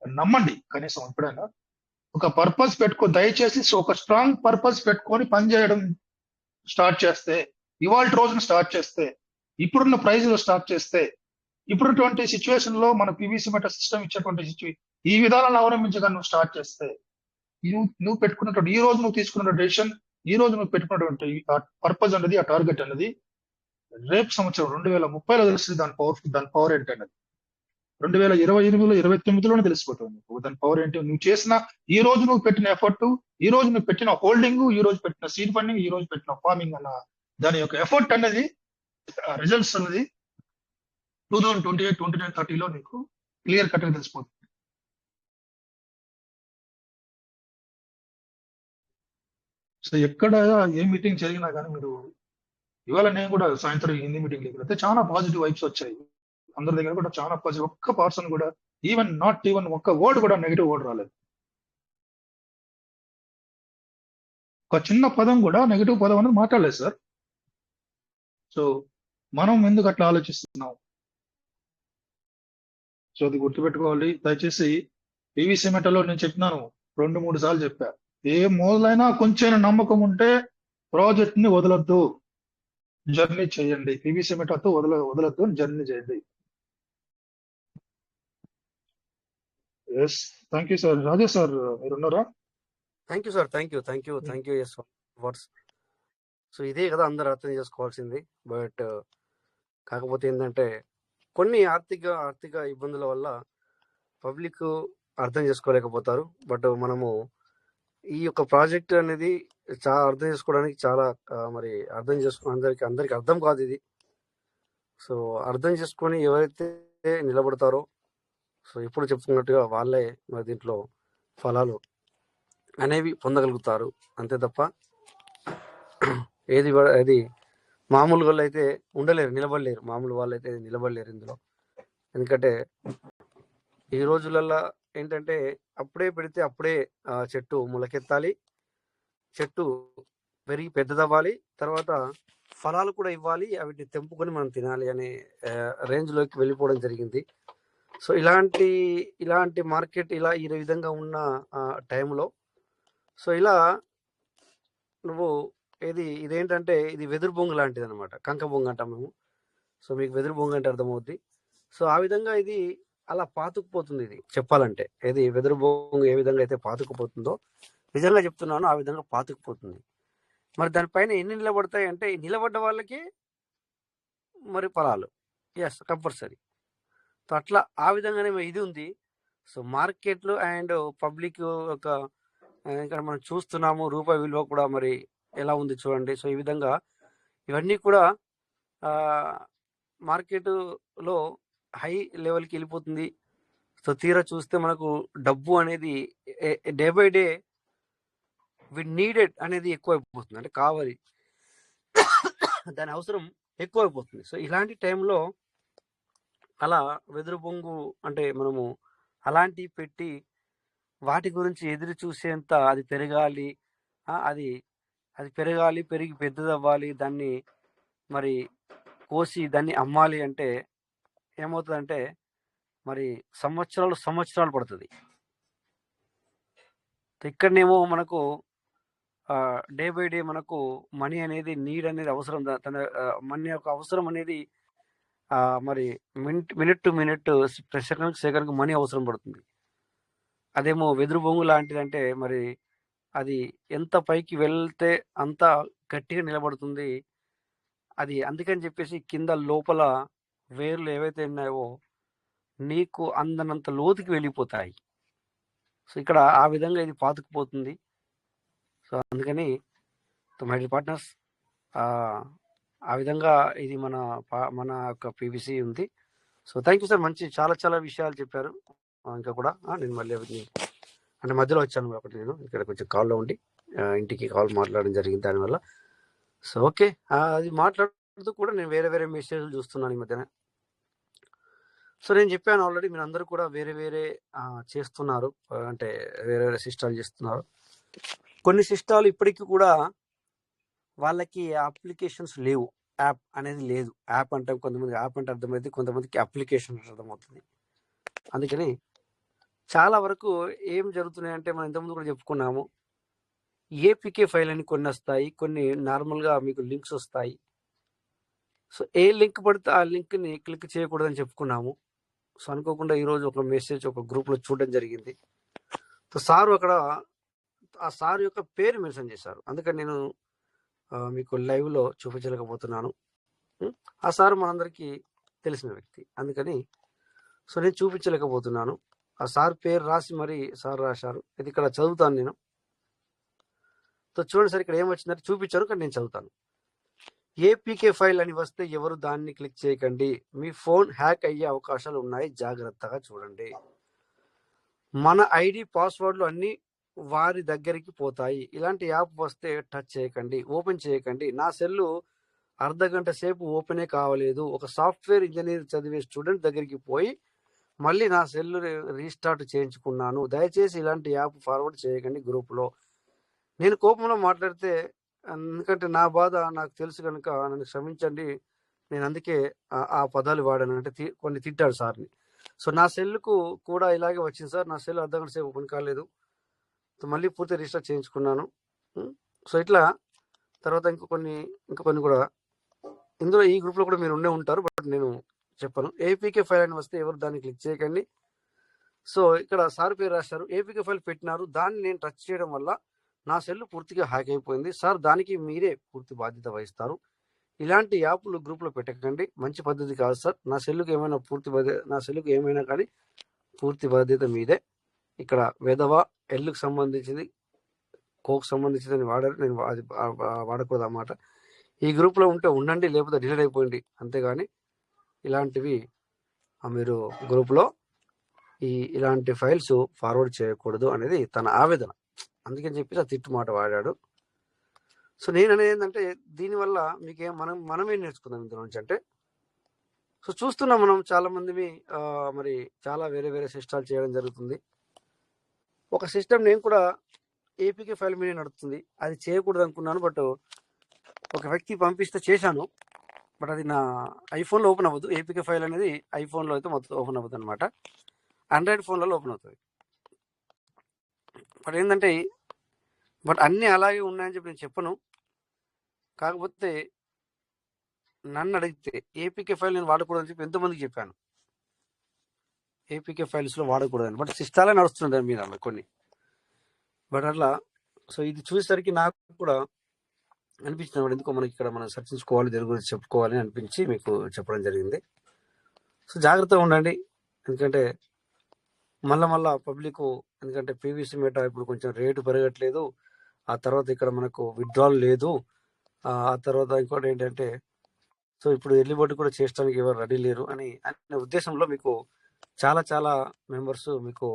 నమ్మండి. కనీసం ఎప్పుడైనా ఒక పర్పస్ దయచేసి ఒక స్ట్రాంగ్ పర్పస్ పెట్టుకొని పనిచేయడం స్టార్ట్ చేస్తే, ఇవాళ రోజున స్టార్ట్ చేస్తే, ఇప్పుడున్న ప్రైజ్ లో స్టార్ట్ చేస్తే, ఇప్పుడున్నటువంటి సిచ్యువేషన్ లో మన పీవీసీ మెటా సిస్టమ్ ఇచ్చేటువంటి ఈ విధానాలను అవలంబించగా నువ్వు స్టార్ట్ చేస్తే, నువ్వు పెట్టుకున్నటువంటి ఈ రోజు నువ్వు తీసుకున్న డెసిషన్ ఈ రోజు నువ్వు పెట్టుకున్నటువంటి ఆ పర్పస్ అనేది, ఆ టార్గెట్ అనేది రేపు సంవత్సరం 2030లో తెలుస్తుంది దాని పవర్ ఏంటి అనేది. 2028లో 29లోనే తెలిసిపోతుంది నీకు దాని పవర్ ఏంటి. నువ్వు చేసిన ఈ రోజు నువ్వు పెట్టిన ఎఫర్ట్, ఈ రోజు నువ్వు పెట్టిన హోల్డింగ్, ఈ రోజు పెట్టిన సీడ్ ఫండింగ్, ఈ రోజు పెట్టిన ఫార్మింగ్ అన్న దాని యొక్క ఎఫర్ట్ అనేది, రిజల్ట్స్ అనేది 2028, 29, 30లో నీకు క్లియర్ కట్ గా తెలిసిపోతుంది. సో ఎక్కడ ఏ మీటింగ్ జరిగినా కానీ మీరు, ఇవాళ నేను కూడా సాయంత్రం హిందీ మీటింగ్ వెళ్తే చాలా పాజిటివ్ వైబ్స్ వచ్చాయి. అందరి దగ్గర కూడా చాలా పాజిటివ్, ఒక్క పర్సన్ కూడా ఈవెన్ ఒక్క వర్డ్ కూడా నెగిటివ్ వర్డ్ రాలేదు. ఒక చిన్న పదం కూడా నెగిటివ్ పదం అనేది మాట్లాడలేదు సార్. సో మనం ఎందుకు అట్లా ఆలోచిస్తున్నాం? సో అది గుర్తుపెట్టుకోవాలి దయచేసి. పీవీసీ మెటల్లో నేను చెప్పినాను 2-3 సార్లు చెప్పా, ఏ మొదలైనా కొంచెం నమ్మకం ఉంటే ప్రాజెక్ట్ ని వదలొద్దు, జర్నీ చేయండి. పీవీసీ మెటల్తో వదలొద్దు, జర్నీ చేయండి. Yes, thank you sir. Rajesh sir మీరున్నారా? Thank you sir, thank you. Yes words. So ఇదే కదా అందరు అర్థం చేసుకోవాల్సింది. బట్ కాకపోతే ఏంటంటే కొన్ని ఆర్థిక ఇబ్బందుల వల్ల పబ్లిక్ అర్థం చేసుకోలేకపోతారు. బట్ మనము ఈ యొక్క ప్రాజెక్ట్ అనేది చాలా అర్థం చేసుకోవడానికి చాలా మరి అర్థం చేసుకో అందరికి అర్థం కాదు ఇది. సో అర్థం చేసుకొని ఎవరైతే నిలబడతారో, సో ఇప్పుడు చెప్తున్నట్టుగా వాళ్ళే మరి దీంట్లో ఫలాలు అనేవి పొందగలుగుతారు. అంతే తప్ప ఏది మామూలు వాళ్ళు అయితే నిలబడలేరు. మామూలు వాళ్ళు అయితే నిలబడలేరు ఇందులో. ఎందుకంటే ఈ రోజులల్లో ఏంటంటే అప్పుడే పెడితే అప్పుడే చెట్టు మొలకెత్తాలి, చెట్టు పెరిగి పెద్దదవ్వాలి, తర్వాత ఫలాలు కూడా ఇవ్వాలి, వీటిని తెంపుకొని మనం తినాలి అనే రేంజ్లోకి వెళ్ళిపోవడం జరిగింది. సో ఇలాంటి మార్కెట్ ఈ విధంగా ఉన్న టైంలో, సో ఇలా నువ్వు ఇదేంటంటే ఇది వెదురు బొంగు లాంటిది అనమాట. కంక బొంగు అంటాం మేము. సో మీకు వెదురు బొంగు అంటే అర్థమవుద్ది. సో ఆ విధంగా ఇది అలా పాతుకుపోతుంది. ఇది చెప్పాలంటే వెదురు బొంగు ఏ విధంగా అయితే పాతుకుపోతుందో, నిజంగా చెప్తున్నాను, ఆ విధంగా పాతుకుపోతుంది. మరి దానిపైన ఎన్ని నిలబడతాయి అంటే, నిలబడ్డ వాళ్ళకి మరి ఫలాలు ఎస్ కంపల్సరీ. సో అట్లా ఆ విధంగానే ఇది ఉంది. సో మార్కెట్లు అండ్ పబ్లిక్ యొక్క ఇక్కడ మనం చూస్తున్నాము, రూపాయి విలువ కూడా మరి ఎలా ఉంది చూడండి. సో ఈ విధంగా ఇవన్నీ కూడా మార్కెట్లో హై లెవెల్కి వెళ్ళిపోతుంది. సో తీరా చూస్తే మనకు డబ్బు అనేది డే బై డే నీడెడ్ అనేది ఎక్కువైపోతుంది. అంటే కావాలి, దాని అవసరం ఎక్కువైపోతుంది. సో ఇలాంటి టైంలో అలా వెదురు బొంగు అంటే మనము అలాంటివి పెట్టి వాటి గురించి ఎదురు చూసేంత అది పెరగాలి, అది పెరిగి పెద్దదవ్వాలి, దాన్ని మరి కోసి దాన్ని అమ్మాలి అంటే ఏమవుతుందంటే మరి సంవత్సరాలు పడుతుంది. ఇక్కడనేమో మనకు డే బై డే మనకు మనీ అనేది నీడ్ అనేది అవసరం, తన మనీ యొక్క అవసరం అనేది మరి మినిట్ టు మినిట్, సెకండ్కి మనీ అవసరం పడుతుంది. అదేమో వెదురు బొంగు లాంటిదంటే మరి అది ఎంత పైకి వెళ్తే అంత గట్టిగా నిలబడుతుంది. అది అందుకని చెప్పేసి కింద లోపల వేర్లు ఏవైతే ఉన్నాయో నీకు అందనంత లోతుకి వెళ్ళిపోతాయి. సో ఇక్కడ ఆ విధంగా ఇది పాతుకుపోతుంది. సో అందుకని మై డియర్ పార్ట్నర్స్, ఆ విధంగా ఇది మన యొక్క పీవీసీ ఉంది. So thank you sir. మంచి చాలా విషయాలు చెప్పారు. ఇంకా కూడా నేను మళ్ళీ అంటే మధ్యలో వచ్చాను ఒకటి, నేను ఇక్కడ కొంచెం కాల్లో ఉండి ఇంటికి కాల్ మాట్లాడడం జరిగింది దానివల్ల. సో ఓకే, అది మాట్లాడుతూ కూడా నేను వేరే మెసేజ్లు చూస్తున్నాను ఈ మధ్యన. సో నేను చెప్పాను ఆల్రెడీ, మీరు అందరూ కూడా వేరే చేస్తున్నారు, అంటే వేరే సిస్టాలు చేస్తున్నారు. కొన్ని సిస్టాలు ఇప్పటికీ కూడా వాళ్ళకి అప్లికేషన్స్ లేవు, యాప్ అనేది లేదు. యాప్ అంటే కొంతమంది యాప్ అంటే అర్థమైంది, కొంతమందికి అప్లికేషన్ అర్థమవుతుంది. అందుకని చాలా వరకు ఏం జరుగుతున్నాయంటే, మనం ఇంతకుముందు కూడా చెప్పుకున్నాము, ఏపీకే ఫైల్ అని కొన్ని వస్తాయి, కొన్ని నార్మల్గా మీకు లింక్స్ వస్తాయి. సో ఏ లింక్ పడితే ఆ లింక్ని క్లిక్ చేయకూడదని చెప్పుకున్నాము. సో అనుకోకుండా ఈరోజు ఒక మెసేజ్ ఒక గ్రూప్లో చూడడం జరిగింది. సో సారు అక్కడ ఆ సార్ యొక్క పేరు మెన్షన్ చేశారు. అందుకని నేను మీకు లైవ్లో చూపించలేకపోతున్నాను. ఆ సార్ మనందరికీ తెలిసిన వ్యక్తి, అందుకని సో నేను చూపించలేకపోతున్నాను. ఆ సార్ పేరు రాసి మరి సార్ రాశారు. ఇది ఇక్కడ చదువుతాను నేను. సో చూడండి సార్, ఇక్కడ ఏమొచ్చిందంటే చూపించారు, కానీ నేను చదువుతాను. ఏపీకే ఫైల్ అని వస్తే ఎవరు దాన్ని క్లిక్ చేయకండి. మీ ఫోన్ హ్యాక్ అయ్యే అవకాశాలు ఉన్నాయి, జాగ్రత్తగా చూడండి. మన ఐడి పాస్వర్డ్లు అన్నీ వారి దగ్గరికి పోతాయి. ఇలాంటి యాప్ వస్తే టచ్ చేయకండి, ఓపెన్ చేయకండి. నా సెల్లు అర్ధగంట సేపు ఓపెనే కావలేదు. ఒక సాఫ్ట్వేర్ ఇంజనీర్ చదివే స్టూడెంట్ దగ్గరికి పోయి మళ్ళీ నా సెల్లు రీస్టార్ట్ చేయించుకున్నాను. దయచేసి ఇలాంటి యాప్ ఫార్వర్డ్ చేయకండి గ్రూప్లో. నేను కోపంలో మాట్లాడితే, ఎందుకంటే నా బాధ నాకు తెలుసు కనుక నన్ను క్షమించండి. నేను అందుకే ఆ పదాలు వాడాను. అంటే కొన్ని తిట్టాడు సార్ని. సో నా సెల్కు కూడా ఇలాగే వచ్చింది సార్. నా సెల్ అర్ధగంట సేపు ఓపెన్ కాలేదు. మళ్ళీ పూర్తి రీస్టార్ట్ చేయించుకున్నాను. సో ఇట్లా తర్వాత ఇంకా కొన్ని కూడా ఇందులో ఈ గ్రూప్లో కూడా మీరు ఉండే ఉంటారు, బట్ నేను చెప్పను. ఏపీకే ఫైల్ అని వస్తే ఎవరు దాన్ని క్లిక్ చేయకండి. సో ఇక్కడ సార్ పేరు రాశారు, ఏపీకే ఫైల్ పెట్టినారు. దాన్ని నేను టచ్ చేయడం వల్ల నా సెల్ పూర్తిగా హ్యాక్ అయిపోయింది సార్. దానికి మీరే పూర్తి బాధ్యత వహిస్తారు. ఇలాంటి యాప్లు గ్రూప్లో పెట్టకండి, మంచి పద్ధతి కాదు సార్. నా సెల్లుకి ఏమైనా కానీ పూర్తి బాధ్యత మీదే. ఇక్కడ వెధవ ఎల్లుకు సంబంధించింది, కోక్ సంబంధించింది వాడారు. నేను అది వాడకూడదు అన్నమాట. ఈ గ్రూప్లో ఉంటే ఉండండి, లేకపోతే డిలీట్ అయిపోయింది, అంతేగాని ఇలాంటివి మీరు గ్రూప్లో ఇలాంటి ఫైల్స్ ఫార్వర్డ్ చేయకూడదు అనేది తన ఆవేదన. అందుకని చెప్పి ఆ తిట్టు మాట వాడాడు. సో నేను అనేది ఏంటంటే, దీనివల్ల మీకేం మనమేం నేర్చుకుందాం ఇందులో నుంచి అంటే, సో చూస్తున్నాం మనం చాలా మంది మరి చాలా వేరే వేరే సిస్టాలు చేయడం జరుగుతుంది. ఒక సిస్టమ్ నేను కూడా ఏపీకే ఫైల్ మీద నడుస్తుంది, అది చేయకూడదు అనుకున్నాను. బట్ ఒక వ్యక్తి పంపిస్తే చేశాను, బట్ అది నా ఐఫోన్లో ఓపెన్ అవ్వదు. ఏపీకే ఫైల్ అనేది ఐఫోన్లో అయితే మొత్తం ఓపెన్ అవ్వదు అనమాట, ఆండ్రాయిడ్ ఫోన్లలో ఓపెన్ అవుతుంది. బట్ ఏంటంటే, బట్ అన్నీ అలాగే ఉన్నాయని చెప్పి నేను చెప్పను. కాకపోతే నన్ను అడిగితే ఏపీకే ఫైల్ నేను వాడకూడదని చెప్పి ఎంతోమందికి చెప్పాను, ఏపీకే ఫైల్స్లో వాడకూడదని. బట్ సిస్టాలే నడుస్తుంది దాని మీద కొన్ని. బట్ అట్లా సో ఇది చూసేసరికి నాకు కూడా అనిపించింది, ఎందుకో మనకి ఇక్కడ మనం చర్చించుకోవాలి, దీని గురించి చెప్పుకోవాలి అనిపించి మీకు చెప్పడం జరిగింది. సో జాగ్రత్తగా ఉండండి, ఎందుకంటే మళ్ళా పబ్లిక్, ఎందుకంటే పీవీసీ మెటా ఇప్పుడు కొంచెం రేటు పెరగట్లేదు. ఆ తర్వాత ఇక్కడ మనకు విత్డ్రాల్ లేదు. ఆ తర్వాత ఇంకోటి ఏంటంటే, సో ఇప్పుడు ఎర్లీబర్డ్ కూడా చేయడానికి ఎవరు రెడీ లేరు అనే ఉద్దేశంలో మీకు చాలా చాలా మెంబర్స్ మీకు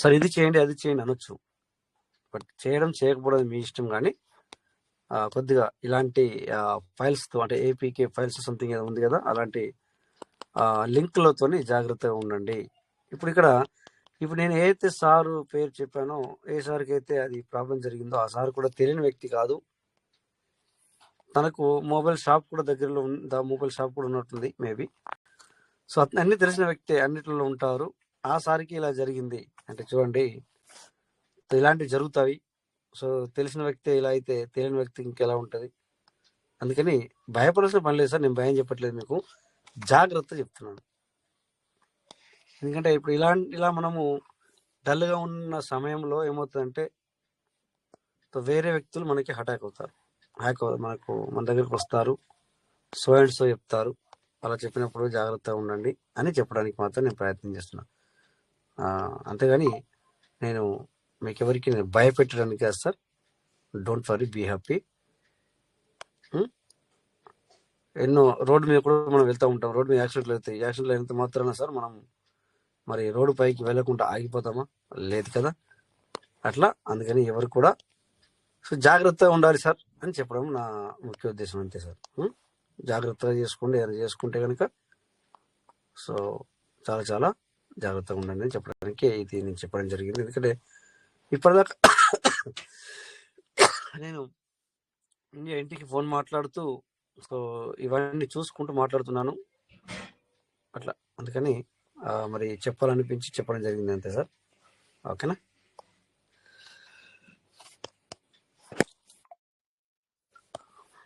సార్ ఇది చేయండి అది చేయండి అనొచ్చు. బట్ చేయకపోవడం మీ ఇష్టం. కానీ కొద్దిగా ఇలాంటి ఫైల్స్తో, అంటే ఏపీకే ఫైల్స్ సంథింగ్ ఏదో ఉంది కదా, అలాంటి లింక్లతో జాగ్రత్తగా ఉండండి. ఇప్పుడు నేను ఏదైతే సారు పేరు చెప్పానో, ఏ సార్కి అయితే అది ప్రాబ్లం జరిగిందో ఆ సార్ కూడా తెలియని వ్యక్తి కాదు. తనకు మొబైల్ షాప్ కూడా దగ్గరలో మొబైల్ షాప్ కూడా ఉన్నట్టుంది మేబీ. సో అన్ని తెలిసిన వ్యక్తి అన్నిటిలో ఉంటారు. ఆ సారికి ఇలా జరిగింది అంటే చూడండి, ఇలాంటివి జరుగుతాయి. సో తెలిసిన వ్యక్తి ఇలా అయితే తెలియని వ్యక్తికి ఇంకెలా ఉంటుంది. అందుకని భయపడాల్సిన పని లేదు సార్, నేను భయం చెప్పట్లేదు, మీకు జాగ్రత్త చెప్తున్నాను. ఎందుకంటే ఇప్పుడు ఇలా మనము డల్గా ఉన్న సమయంలో ఏమవుతుందంటే, వేరే వ్యక్తులు మనకి హ్యాక్ అవుతారు, మన దగ్గరికి వస్తారు, సో అండ్ సో చెప్తారు. అలా చెప్పినప్పుడు జాగ్రత్తగా ఉండండి అని చెప్పడానికి మాత్రం నేను ప్రయత్నం చేస్తున్నాను. అంతేగాని నేను మీకు ఎవరికి నేను భయపెట్టడానికి కాదు sir. Don't worry, be happy. ఎన్నో రోడ్డు మీద కూడా మనం వెళ్తూ ఉంటాం, రోడ్డు మీద యాక్సిడెంట్లు అవుతాయి. యాక్సిడెంట్లు అయినంత మాత్రాన సార్ మనం మరి రోడ్డు పైకి వెళ్ళకుండా ఆగిపోతామా? లేదు కదా. అట్లా అందుకని ఎవరు కూడా సో జాగ్రత్తగా ఉండాలి సార్ అని చెప్పడం నా ముఖ్య ఉద్దేశం, అంతే సార్. జాగ్రత్తగా చేసుకోండి, ఏదైనా చేసుకుంటే కనుక సో చాలా చాలా జాగ్రత్తగా ఉండండి అని చెప్పడానికి ఇది నేను చెప్పడం జరిగింది. ఎందుకంటే ఇప్పటిదాకా నేను ఇంటికి ఫోన్ మాట్లాడుతూ సో ఇవన్నీ చూసుకుంటూ మాట్లాడుతున్నాను అట్లా. అందుకని మరి చెప్పాలనిపించి చెప్పడం జరిగింది, అంతే సార్. ఓకేనా?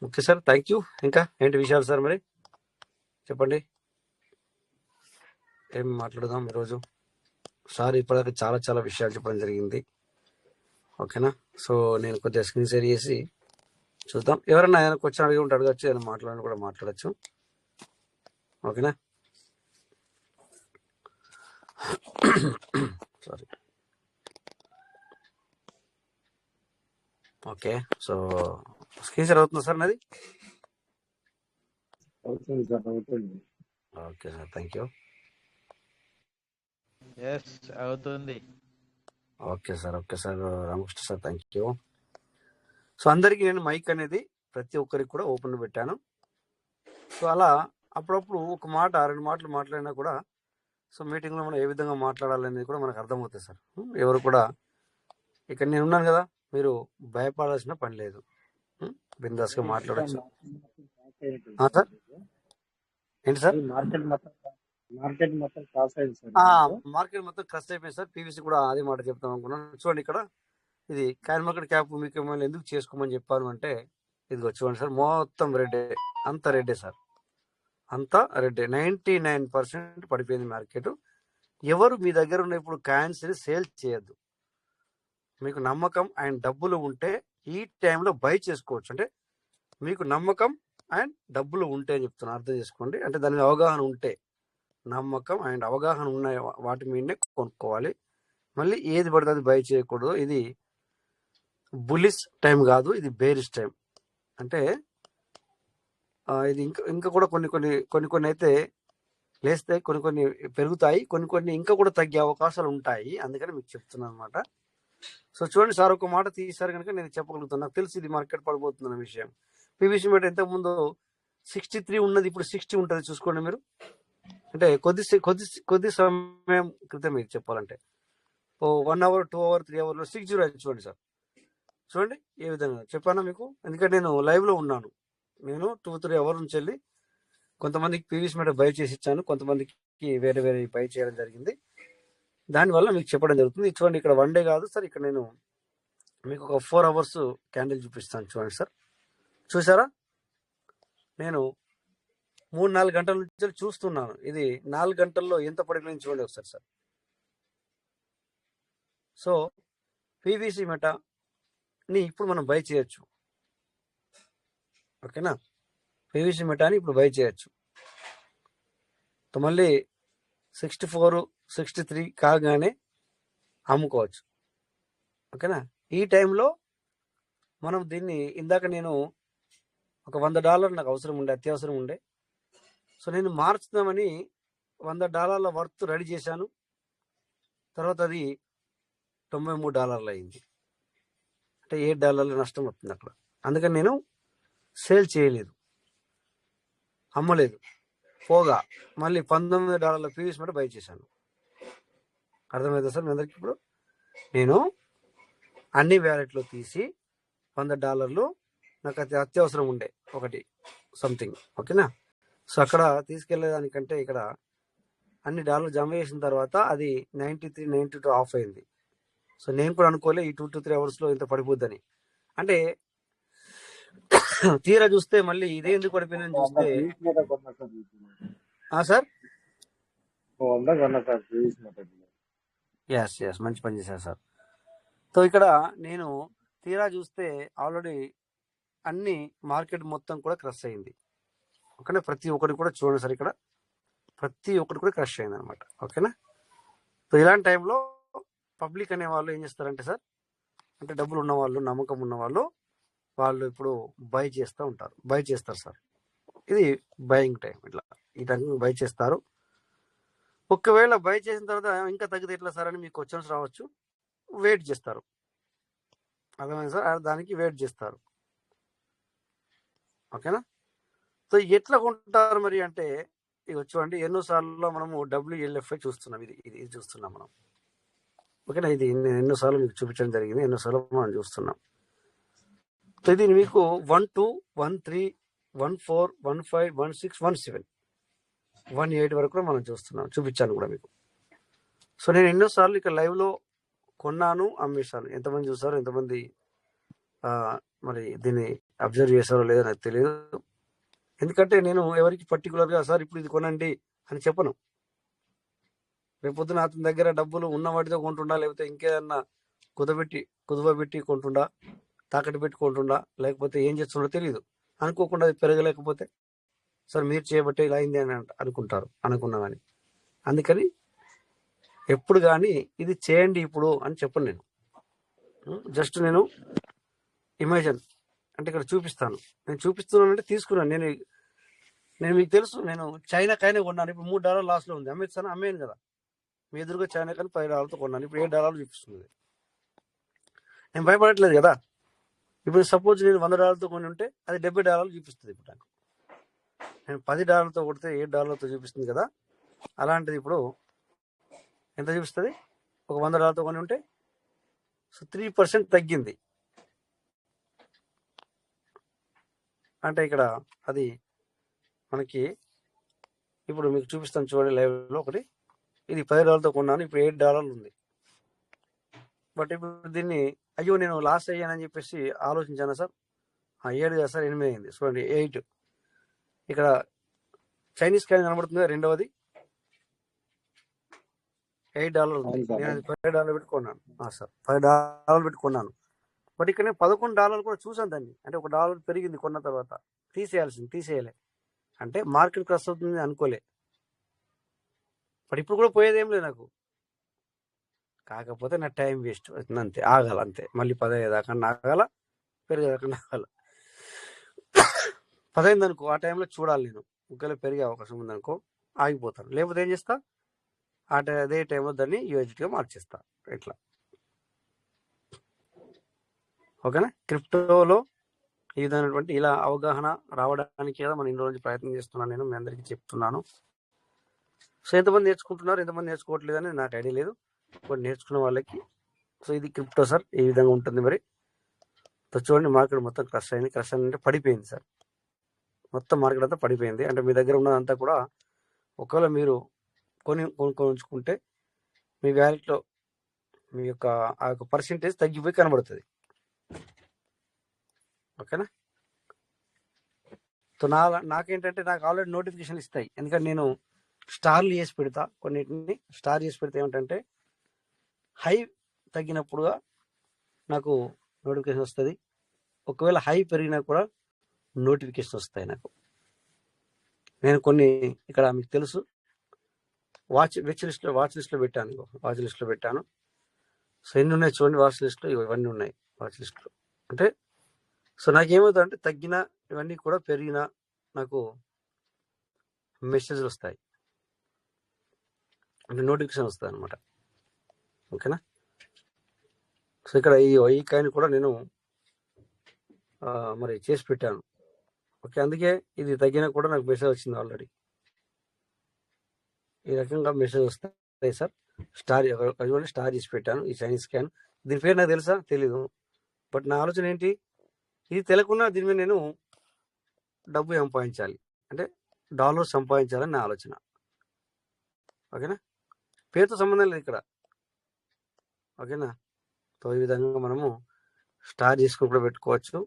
Okay sir, thank you. ఇంకా ఏంటి విషయాలు సార్, మరి చెప్పండి, ఏం మాట్లాడదాం ఈరోజు? సార్ ఇప్పటిదాకా చాలా చాలా విషయాలు చెప్పడం జరిగింది. ఓకేనా? సో నేను కొద్దిగా స్క్రీన్ షేర్ చేసి చూద్దాం. ఎవరైనా ఏదైనా క్వశ్చన్ అడిగి ఉంటే అడగచ్చు, ఏదైనా మాట్లాడాలని కూడా మాట్లాడచ్చు. ఓకేనా? Sorry. Okay, so screen share అవుతుందా సార్ నాది? అవుతుంది సార్, అవుతుంది. Okay sir, thank you. Yes అవుతుంది. Okay sir, okay sir, Ramakrishna sir, thank you. So అందరికీ నేను మైక్ అనేది ప్రతి ఒక్కరికి కూడా ఓపెన్ పెట్టాను. సో అలా అప్పుడప్పుడు ఒక మాట 2 మాటలు మాట్లాడినా కూడా సో మీటింగ్లో మనం ఏ విధంగా మాట్లాడాలనేది కూడా మనకు అర్థమవుతుంది సార్. ఎవరు కూడా ఇక్కడ నేను ఉన్నాను కదా, మీరు భయపడాల్సిన పని లేదు. బిందాస్గా మాట్లాడచ్చు. సార్ ఏంటి సార్? మార్కెట్ మొత్తం క్రాస్ అయింది సార్. మార్కెట్ మొత్తం క్రష్ అయిపోయింది సార్. పీవీసీ కూడా అదే మాట చెప్తాం అనుకున్నాను. చూడండి ఇక్కడ ఇది కాయిన్ మార్కెట్ క్యాప్ మీకు ఏమైనా ఎందుకు చేసుకోమని చెప్పాను అంటే ఇదిగో చూడండి సార్, మొత్తం రెడ్డే, అంత రెడ్డే సార్, అంతా రెడ్డే. 99% పడిపోయింది మార్కెట్. ఎవరు మీ దగ్గర ఉన్న ఇప్పుడు కాయిన్స్ ని సేల్ చేయొద్దు. మీకు నమ్మకం అండ్ డబ్బులు ఉంటే ఈ టైంలో బై చేసుకోవచ్చు. అంటే మీకు నమ్మకం అండ్ డబ్బులు ఉంటే అని చెప్తున్నా, అర్థం చేసుకోండి. అంటే దాని మీద అవగాహన ఉంటే, నమ్మకం అండ్ అవగాహన ఉన్న వాటి మీదనే కొనుక్కోవాలి. మళ్ళీ ఏది పడితే అది బై చేయకూడదు. ఇది బులిష్ టైం కాదు, ఇది బేరిష్ టైం. అంటే ఇది ఇంకా కూడా కొన్ని అయితే లేస్తాయి, కొన్ని పెరుగుతాయి, కొన్ని ఇంకా కూడా తగ్గే అవకాశాలు ఉంటాయి. అందుకని మీకు చెప్తున్నాను అనమాట. సో చూడండి సార్, ఒక మాట తీసారు కనుక నేను చెప్పగలుగుతాను. నాకు తెలిసి ఇది మార్కెట్ పడిపోతున్న విషయం. పీవీసీ మీటర్ ఇంతకుముందు 63 ఉన్నది, ఇప్పుడు 60 ఉంటుంది. చూసుకోండి మీరు. అంటే కొద్ది సమయం క్రితం ఇది చెప్పాలంటే 1 అవర్ 2 అవర్ 3 అవర్లో 60 అయితే చూడండి సార్. చూడండి ఏ విధంగా చెప్పానా మీకు, ఎందుకంటే నేను లైవ్ లో ఉన్నాను. నేను 2-3 అవర్స్ నుంచి వెళ్ళి కొంతమందికి పీవీసీ మీటర్ బై చేసి ఇచ్చాను, కొంతమందికి వేరే బై చేయడం జరిగింది. దానివల్ల మీకు చెప్పడం జరుగుతుంది. చూడండి ఇక్కడ 1 డే కాదు సార్, ఇక్కడ నేను మీకు ఒక 4 అవర్స్ క్యాండిల్ చూపిస్తాను. చూడండి సార్, చూసారా? నేను 3-4 గంటల నుంచి చూస్తున్నాను. ఇది 4 గంటల్లో ఎంత పడిపోయింది చూడండి ఒకసారి సార్. సో పీవీసీ మెటాని ఇప్పుడు మనం బై చేయొచ్చు. ఓకేనా? పీవీసీ మెటాని ఇప్పుడు బై చేయొచ్చు. మళ్ళీ 64, 63 కాగానే అమ్ముకోవచ్చు. ఓకేనా? ఈ టైంలో మనం దీన్ని, ఇందాక నేను ఒక $100 నాకు అవసరం ఉండే, అత్యవసరం ఉండే. సో నేను మార్చుదామని $100 వర్త్ రెడీ చేశాను. తర్వాత అది $93 అయింది. అంటే $8 నష్టం వస్తుంది అక్కడ. అందుకని నేను సేల్ చేయలేదు, అమ్మలేదు. పోగా మళ్ళీ $19 పీవీసీ మీటర్ బై చేశాను. అర్థమైందా సార్ మీ అందరికి? ఇప్పుడు నేను అన్ని వ్యాలెట్లో తీసి $100 నాకు అత్యవసరం ఉండే, ఒకటి సంథింగ్. ఓకేనా? సో అక్కడ తీసుకెళ్లేదానికంటే ఇక్కడ అన్ని డాలర్లు జమ చేసిన తర్వాత అది 93, 92 ఆఫ్ అయింది. సో నేను కూడా అనుకోలే ఈ 2-3 అవర్స్లో ఇంత పడిపోద్దని. అంటే తీరా చూస్తే మళ్ళీ ఇదే ఎందుకు పడిపోయిందని చూస్తే సార్ ఎస్ మంచి పని చేశారు సార్. సో ఇక్కడ నేను తీరా చూస్తే ఆల్రెడీ అన్ని మార్కెట్ మొత్తం కూడా క్రష్ అయింది. ఓకేనా? ప్రతి ఒక్కటి కూడా చూడండి సార్, ఇక్కడ ప్రతి ఒక్కటి కూడా క్రష్ అయింది అనమాట. ఓకేనా? సో ఇలాంటి టైంలో పబ్లిక్ అనే వాళ్ళు ఏం చేస్తారంటే సార్, అంటే డబ్బులు ఉన్న వాళ్ళు, నమ్మకం ఉన్న వాళ్ళు ఇప్పుడు బై చేస్తారు సార్. ఇది బయింగ్ టైం. ఇట్లా ఈ టైం బై చేస్తారు. ఒకవేళ బై చేసిన తర్వాత ఇంకా తగ్గితే ఎట్లా సార్ అని మీకు క్వశ్చన్స్ రావచ్చు. వెయిట్ చేస్తారు. అర్థమైంది సార్? దానికి వెయిట్ చేస్తారు. ఓకేనా? సో ఎట్లా కొంటారు మరి అంటే ఇది చూడండి, ఎన్నోసార్లు మనము WLFI చూస్తున్నాం. ఇది చూస్తున్నాం మనం. ఓకేనా? ఇది నేను ఎన్నోసార్లు మీకు చూపించడం జరిగింది, ఎన్నోసార్లు మనం చూస్తున్నాం. సో ఇది మీకు 1, 2, 1, 3, 1, 4, 1, 5, 1, 6, 1, 7, 1, 8 వరకు కూడా మనం చూపించాను కూడా మీకు. సో నేను ఎన్నోసార్లు ఇక్కడ లైవ్ లో కొన్నాను, అమ్మేశాను. ఎంతమంది చూసారో, ఎంతమంది మరి దీన్ని అబ్జర్వ్ చేశారో లేదో నాకు తెలియదు. ఎందుకంటే నేను ఎవరికి పర్టికులర్గా సార్ ఇప్పుడు ఇది కొనండి అని చెప్పను. రేపొద్దున అతని దగ్గర డబ్బులు ఉన్న వాటితో కొంటుండా, లేకపోతే ఇంకేదన్నా కుదువబెట్టి కొంటుండా, తాకట్టు పెట్టి కొంటుండా, లేకపోతే ఏం చేస్తుండో తెలియదు. అనుకోకుండా అది పెరగలేకపోతే సార్ మీరు చేయబట్టే ఇలా అయింది అని అనుకుంటారు అనుకున్నా కానీ. అందుకని ఎప్పుడు కానీ ఇది చేయండి ఇప్పుడు అని చెప్పను నేను. జస్ట్ నేను ఇమేజిన్ అంటే ఇక్కడ చూపిస్తాను. నేను చూపిస్తున్నానంటే తీసుకున్నాను. నేను మీకు తెలుసు, నేను చైనా కైనా కొన్నాను. ఇప్పుడు $3 లాస్లో ఉంది. అమ్మేను కదా. మీ ఎదురుగా చైనా కానీ $10తో కొన్నాను. ఇప్పుడు $7 చూపిస్తుంది. నేను భయపడట్లేదు కదా. ఇప్పుడు సపోజ్ నేను $100తో కొని ఉంటే అది $70 చూపిస్తుంది. ఇప్పుడు నాకు నేను $10తో కొడితే $7తో చూపిస్తుంది కదా. అలాంటిది ఇప్పుడు ఎంత చూపిస్తుంది? ఒక $100తో కొని ఉంటే సో 3% తగ్గింది. అంటే ఇక్కడ అది మనకి ఇప్పుడు మీకు చూపిస్తాను చూడండి లైవ్లో. ఒకటి ఇది $10తో కొన్నాను, ఇప్పుడు $8 ఉంది. బట్ ఇప్పుడు దీన్ని అయ్యో నేను లాస్ అయ్యానని చెప్పేసి ఆలోచించాను సార్. 7 కదా సార్, 8 అయింది. చూడండి 8. ఇక్కడ చైనీస్ కాయిన్ కనబడుతుంది రెండవది $8 ఉంది. నేను అది $10 పెట్టుకున్నాను సార్. $10 పెట్టుకున్నాను. బట్ ఇక్కడ నేను $11 కూడా చూసాను దాన్ని. అంటే $1 పెరిగింది కొన్న తర్వాత. తీసేయలే. అంటే మార్కెట్ క్రాస్ అవుతుంది అనుకోలే. బట్ ఇప్పుడు కూడా పోయేది ఏం లేదు నాకు. కాకపోతే నా టైం వేస్ట్ అంతే. ఆగాల అంతే. మళ్ళీ 10 దాకా ఆగాల, పెరిగేదాకా ఆగాల. 10 అయింది అనుకో, ఆ టైంలో చూడాలి నేను. ఒకవేళ పెరిగే అవకాశం ఉందనుకో ఆగిపోతాను. లేకపోతే ఏం చేస్తా, అదే టైంలో దాన్ని యూఎస్డీగా మార్చేస్తా. ఇట్లా ఓకేనా. క్రిప్టోలో ఈ విధమైనటువంటి ఇలా అవగాహన రావడానికి కదా మనం ఇన్ని రోజు ప్రయత్నం చేస్తున్నాను. నేను మీ అందరికీ చెప్తున్నాను. సో ఎంతమంది నేర్చుకుంటున్నారు, ఎంతమంది నేర్చుకోవట్లేదు అనేది నాకు ఐడియా లేదు. ఇప్పుడు నేర్చుకున్న వాళ్ళకి సో ఇది క్రిప్టో సార్, ఈ విధంగా ఉంటుంది. మరి చూడండి మార్కెట్ మొత్తం క్రష్ అయింది. క్రష్ అంటే పడిపోయింది సార్. మొత్తం మార్కెట్ అంతా పడిపోయింది. అంటే మీ దగ్గర ఉన్నదంతా కూడా ఒకవేళ మీరు కొనుక్కొని ఉంచుకుంటే మీ వ్యాలెట్లో మీ యొక్క ఆ యొక్క పర్సెంటేజ్ తగ్గిపోయి కనబడుతుంది. ఓకేనా. సో నాకేంటంటే నాకు ఆల్రెడీ నోటిఫికేషన్ ఇస్తాయి. ఎందుకంటే నేను స్టార్లు చేసి పెడతా. కొన్నిటిని స్టార్ చేసి పెడితే ఏమిటంటే హై తగ్గినప్పుడుగా నాకు నోటిఫికేషన్ వస్తుంది. ఒకవేళ హై పెరిగినా కూడా నోటిఫికేషన్ వస్తాయి నాకు. నేను కొన్ని ఇక్కడ మీకు తెలుసు వాచ్ లిస్ట్లో పెట్టాను. సో ఎన్ని ఉన్నాయి చూడండి వాచ్ లిస్ట్లో. ఇవన్నీ ఉన్నాయి వాచ్ లిస్ట్లో. అంటే సో నాకేమవుతుంది అంటే తగ్గిన ఇవన్నీ కూడా పెరిగిన నాకు మెసేజ్లు వస్తాయి, అంటే నోటిఫికేషన్ వస్తుంది అనమాట. ఓకేనా. సో ఇక్కడ ఈ కాయిన్ కూడా నేను మరి చేసి పెట్టాను. ఓకే, అందుకే ఇది తగ్గినా కూడా నాకు మెసేజ్ వచ్చింది ఆల్రెడీ. ఈ రకంగా మెసేజ్ వస్తాయి సార్. స్టార్ చేసి పెట్టాను ఈ చైనీస్ క్యాన్. దీని పేరు నాకు తెలుసా? తెలీదు. బట్ నా ఆలోచన ఏంటి, ఇది తెలియకుండా దీని మీద నేను డబ్బు సంపాదించాలి, అంటే డాలర్ సంపాదించాలని నా ఆలోచన. ఓకేనా. పేరుతో సంబంధం లేదు ఇక్కడ. ఓకేనా. సో ఈ విధంగా మనము స్టార్ చేసుకుని కూడా పెట్టుకోవచ్చు.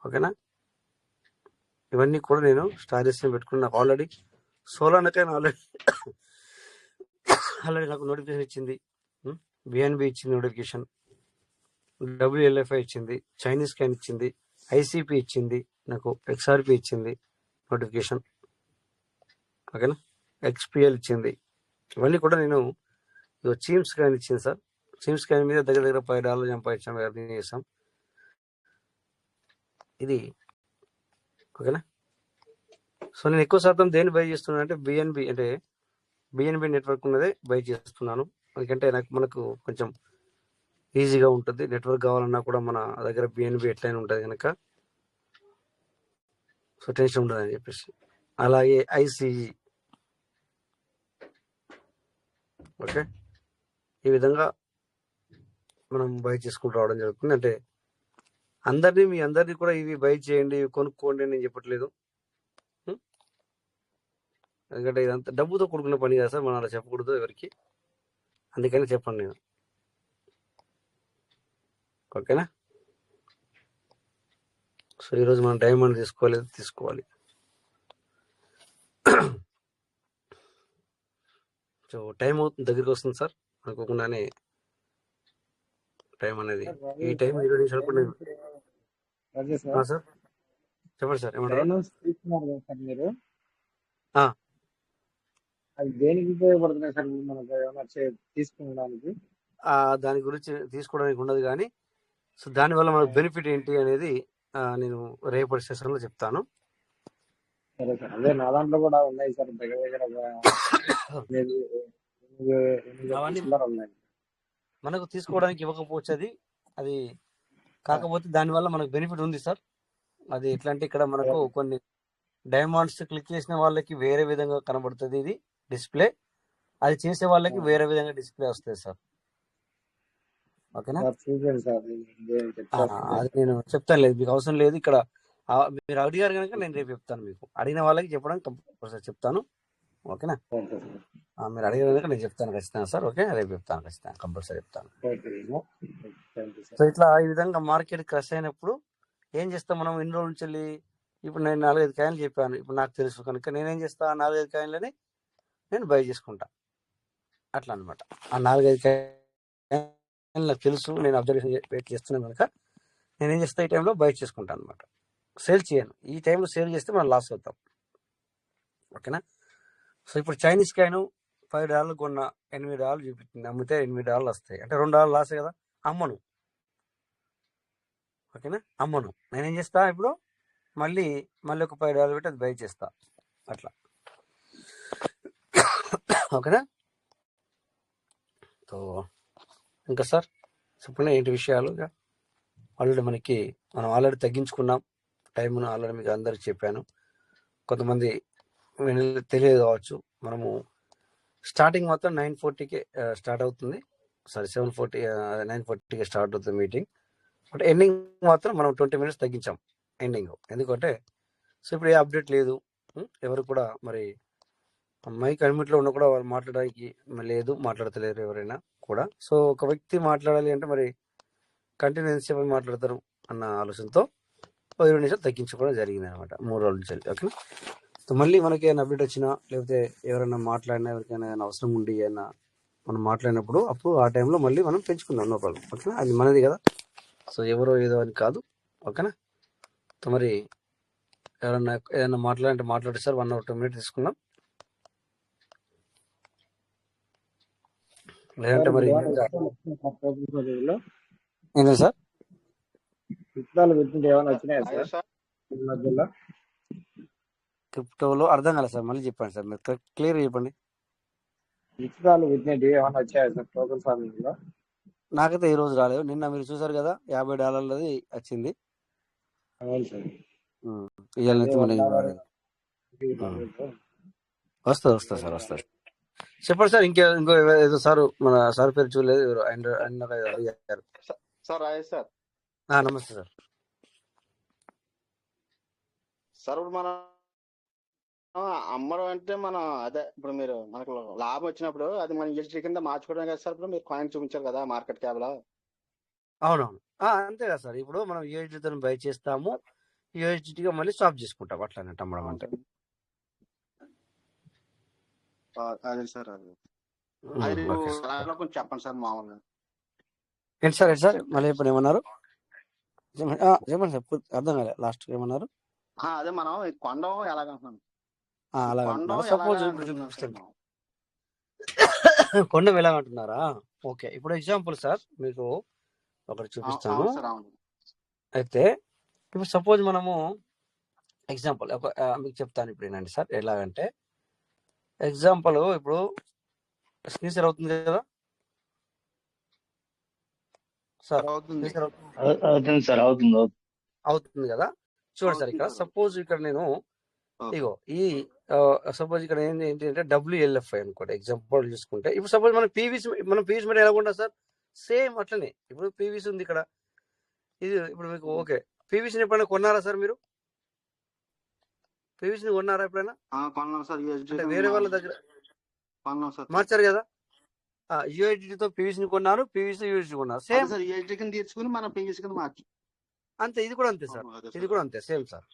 ఓకేనా. ఇవన్నీ కూడా నేను స్టార్ చేసుకుని పెట్టుకుని నాకు ఆల్రెడీ సోలానాకైనా ఆల్రెడీ నాకు నోటిఫికేషన్ ఇచ్చింది. బిఎన్బి ఇచ్చింది నోటిఫికేషన్, WLFI ఇచ్చింది, చైనీస్ క్యాన్ ఇచ్చింది, ICP ఇచ్చింది, నాకు XRP ఇచ్చింది నోటిఫికేషన్. ఓకేనా. XPL ఇచ్చింది. ఇవన్నీ కూడా నేను చీమ్స్ క్యాన్ ఇచ్చింది సార్. చీమ్స్ క్యాన్ మీద దగ్గర $10 సంపాదించాం, అర్థం చేసాం ఇది. ఓకేనా. సో నేను ఎక్కువ శాతం దేన్ని బై చేస్తున్నాను అంటే బిఎన్బి నెట్వర్క్ ఉన్నదే బై చేస్తున్నాను. ఎందుకంటే మనకు కొంచెం ఈజీగా ఉంటుంది. నెట్వర్క్ కావాలన్నా కూడా మన దగ్గర బిఎన్బి ఎట్లయినా ఉంటుంది కనుక సో టెన్షన్ ఉండదు అని చెప్పేసి. అలాగే ICE. ఓకే, ఈ విధంగా మనం బై చేసుకుంటూ రావడం జరుగుతుంది. అంటే మీ అందరినీ కూడా ఇవి బై చేయండి, ఇవి కొనుక్కోండి అని నేను చెప్పట్లేదు. ఎందుకంటే ఇదంతా డబ్బుతో కూడుకున్న పని కదా సార్, మనం అలా చెప్పకూడదు ఎవరికి. అందుకని చెప్పండి నేను. ఓకేనా. సో ఈరోజు మనం డైమండ్ తీసుకోవాలి. సో టైం అవుతుంది, దగ్గరికి వస్తుంది సార్. అనుకోకుండానే టైం అనేది ఈ టైం 20 నిమిషాలు కూడా అదే సార్ సార్ చెప్పండి సార్ ఏమంటారు? ట్రైనర్స్ తీసుకున్నారు కదా సార్ మీరు, ఆ, అది దేనికి ఉపయోగపడుతున్నాయి సార్ మనకు ఏమైనా తీసుకునడానికి? దాని గురించి తీసుకోవడానికి ఉండదు కానీ, సో దానివల్ల మనకు బెనిఫిట్ ఏంటి అనేది నేను రేపటి సెషన్లో చెప్తాను. సరే సార్, అదే నా దాంట్లో కూడా ఉన్నాయి సార్, దగ్గర దగ్గర అవన్నీ ఉన్నాయి. మనకు తీసుకోవడానికి ఇవ్వకపోవచ్చు అది కాకపోతే దానివల్ల మనకు బెనిఫిట్ ఉంది సార్. అది ఎట్లా అంటే ఇక్కడ మనకు కొన్ని డైమండ్స్ క్లిక్ చేసిన వాళ్ళకి వేరే విధంగా కనబడుతుంది ఇది డిస్ప్లే, అది చేసే వాళ్ళకి వేరే విధంగా డిస్ప్లే వస్తుంది సార్. ఓకేనా? అది నేను చెప్తాను, లేదు మీకు అవసరం లేదు. ఇక్కడ మీరు అడిగారు కనుక నేను రేపు చెప్తాను. మీకు అడిగిన వాళ్ళకి చెప్పడానికి కంపల్సరీ చెప్తాను. ఓకేనా? మీరు అడిగారు కనుక నేను చెప్తాను ఖచ్చితంగా సార్. ఓకే, రేపు చెప్తాను ఖచ్చితంగా, కంపల్సరీ చెప్తాను. సో ఇట్లా ఈ విధంగా మార్కెట్ క్రష్ అయినప్పుడు ఏం చేస్తాం మనం? ఇన్ని రోజుల నుంచి వెళ్ళి ఇప్పుడు నేను 4-5 కాయిన్లు చెప్పాను, ఇప్పుడు నాకు తెలుసు కనుక నేనేం చేస్తా, ఆ 4-5 కాయిన్లని నేను బై చేసుకుంటా. అట్లా అనమాట. ఆ 4-5 కాయిన్లు నాకు తెలుసు, నేను అబ్జర్వేషన్ వెయిట్ చేస్తున్నాను కనుక నేనేం చేస్తా, ఈ టైంలో బై చేసుకుంటాను అనమాట. సేల్ చేయను. ఈ టైంలో సేల్ చేస్తే మనం లాస్ అవుతాం. ఓకేనా? సో ఇప్పుడు చైనీస్ కాయిన్ $5 కొన్న $8 చూపిస్తుంది, అమ్మితే $8 వస్తాయి అంటే $2 లాసే కదా. అమ్మను. ఓకేనా? అమ్మను. నేనేం చేస్తా, ఇప్పుడు మళ్ళీ ఒక $5 పెట్టి అది బై చేస్తా. అట్లా. ఓకేనా? సో ఇంకా సార్ చెప్పండి, ఏంటి విషయాలు? ఆల్రెడీ మనం ఆల్రెడీ తగ్గించుకున్నాం టైంను, ఆల్రెడీ మీకు అందరికి చెప్పాను. కొంతమంది తెలియదు కావచ్చు, మనము స్టార్టింగ్ మాత్రం 9:40కే స్టార్ట్ అవుతుంది. సారీ 9:40కే స్టార్ట్ అవుతుంది మీటింగ్. బట్ ఎండింగ్ మాత్రం మనం 20 minutes తగ్గించాం ఎండింగ్. ఎందుకంటే సో ఇప్పుడు ఏ అప్డేట్ లేదు, ఎవరు కూడా మరి మైక్ అన్మిట్లో ఉన్న కూడా వాళ్ళు మాట్లాడడానికి లేదు, మాట్లాడతలేరు ఎవరైనా కూడా. సో ఒక వ్యక్తి మాట్లాడాలి అంటే మరి కంటిన్యూస్ చెప్పి మాట్లాడతారు అన్న ఆలోచనతో 20 నిమిషాలు తగ్గించుకోవడం జరిగింది అనమాట 3 రోజుల నుంచి. ఓకే, సో మళ్ళీ మనకి ఏమైనా అప్డేట్ వచ్చినా లేకపోతే ఎవరైనా మాట్లాడినా, ఎవరికైనా ఏమైనా అవసరం ఉండి అయినా మనం మాట్లాడినప్పుడు అప్పుడు ఆ టైంలో మళ్ళీ మనం పెంచుకుందాం, నో ప్రాబ్లం. ఓకేనా? అది మనది కదా, సో ఎవరో ఏదో అని కాదు. ఓకేనా? సో మరి ఎవరన్నా ఏదైనా మాట్లాడే సార్, 1 or 2 minutes తీసుకుందాం. లేదంటే మరి ఏంటంటే సార్ విత్తనాలు పెట్టింటే ఏమైనా వచ్చినాయా సార్ మధ్యలో? క్రిప్టోలో అర్థం కాలేదు సార్, మళ్ళీ చెప్పండి సార్, మీరు క్లియర్ చెప్పండి. విత్తనాలు పెట్టినట్టు ఏమైనా వచ్చాయా సార్ టోకన్ ఫార్మింగ్ లో? నాకైతే ఈ రోజు రాలేదు. నిన్న మీరు చూసారు కదా, $50 వచ్చింది. అవును సార్. ఇవాళ నుంచి మనకి వస్తుంది సార్. చెప్పండి సార్. ఇంకో ఏదో సార్, మన సార్ పేరు చూడలేదు, అడిగారు సార్. రాజేష్ సార్. నమస్తే సార్. సార్ ఇప్పుడు మనం అమ్మడం అంటే మనం అదే ఇప్పుడు మీరు మనకు లాభం వచ్చినప్పుడు అది మనం యూఎస్డి కింద మార్చుకోవడం కదా సార్. ఇప్పుడు మీరు కాయిన్ చూపించారు కదా మార్కెట్ క్యాప్ లో. అవునవును, అంతే కదా సార్. ఇప్పుడు మనం యూఎస్డితో బై చేస్తాము, యూఎస్డిగా మళ్ళీ స్టాప్ చేసుకుంటాం. అట్లా అమ్మడం అంటే అదే సార్. అది కొంచెం చెప్పండి సార్ మామూలుగా. ఏంటి సార్ మళ్ళీ ఇప్పుడు ఏమన్నారు? చెప్పండి సార్, అర్థం కాలే, లాస్ట్ ఏమన్నారు? అదే మనం కొండం ఎలాగంటున్నాను. సపోజ్ కొండ ఎలాగంటున్నారా? ఓకే, ఇప్పుడు ఎగ్జాంపుల్ సార్ మీకు ఒకటి చూపిస్తాను. అయితే ఇప్పుడు సపోజ్ మనము ఎగ్జాంపుల్ మీకు చెప్తాను ఇప్పుడు ఏంటంటే సార్, ఎలాగంటే ఎగ్జాంపుల్ ఇప్పుడు స్క్రీన్ షేర్ అవుతుంది కదా సార్? అవుతుంది కదా. చూడండి సార్, ఇక్కడ సపోజ్ ఇక్కడ నేను ఇగో ఈ సపోజ్ ఇక్కడ ఏంటి అంటే WLFI అనుకోండి, ఎగ్జాంపుల్ చూసుకుంటే. ఇప్పుడు సపోజ్ మనం పీవీసీ మీద ఎలా ఉంటాం సార్? సేమ్ అట్లనే. ఇప్పుడు పీవీసీ ఉంది ఇక్కడ, ఇది ఇప్పుడు మీకు ఓకే. పీవీసీని ఎప్పుడైనా కొన్నారా సార్? మీరు పీవీసీని కొన్నారా ఎప్పుడైనా? వేరే వాళ్ళ దగ్గర మార్చారు కదా. యూఎస్డితో పీవీసీని కొన్నారు, పీవీసీ యూఎస్డి కొన్నారు, సేమ్ తీసుకుని మనం పీవీసీ కింద మార్చు అంతే. ఇది కూడా అంతే సార్, ఇది కూడా అంతే సేమ్ సార్,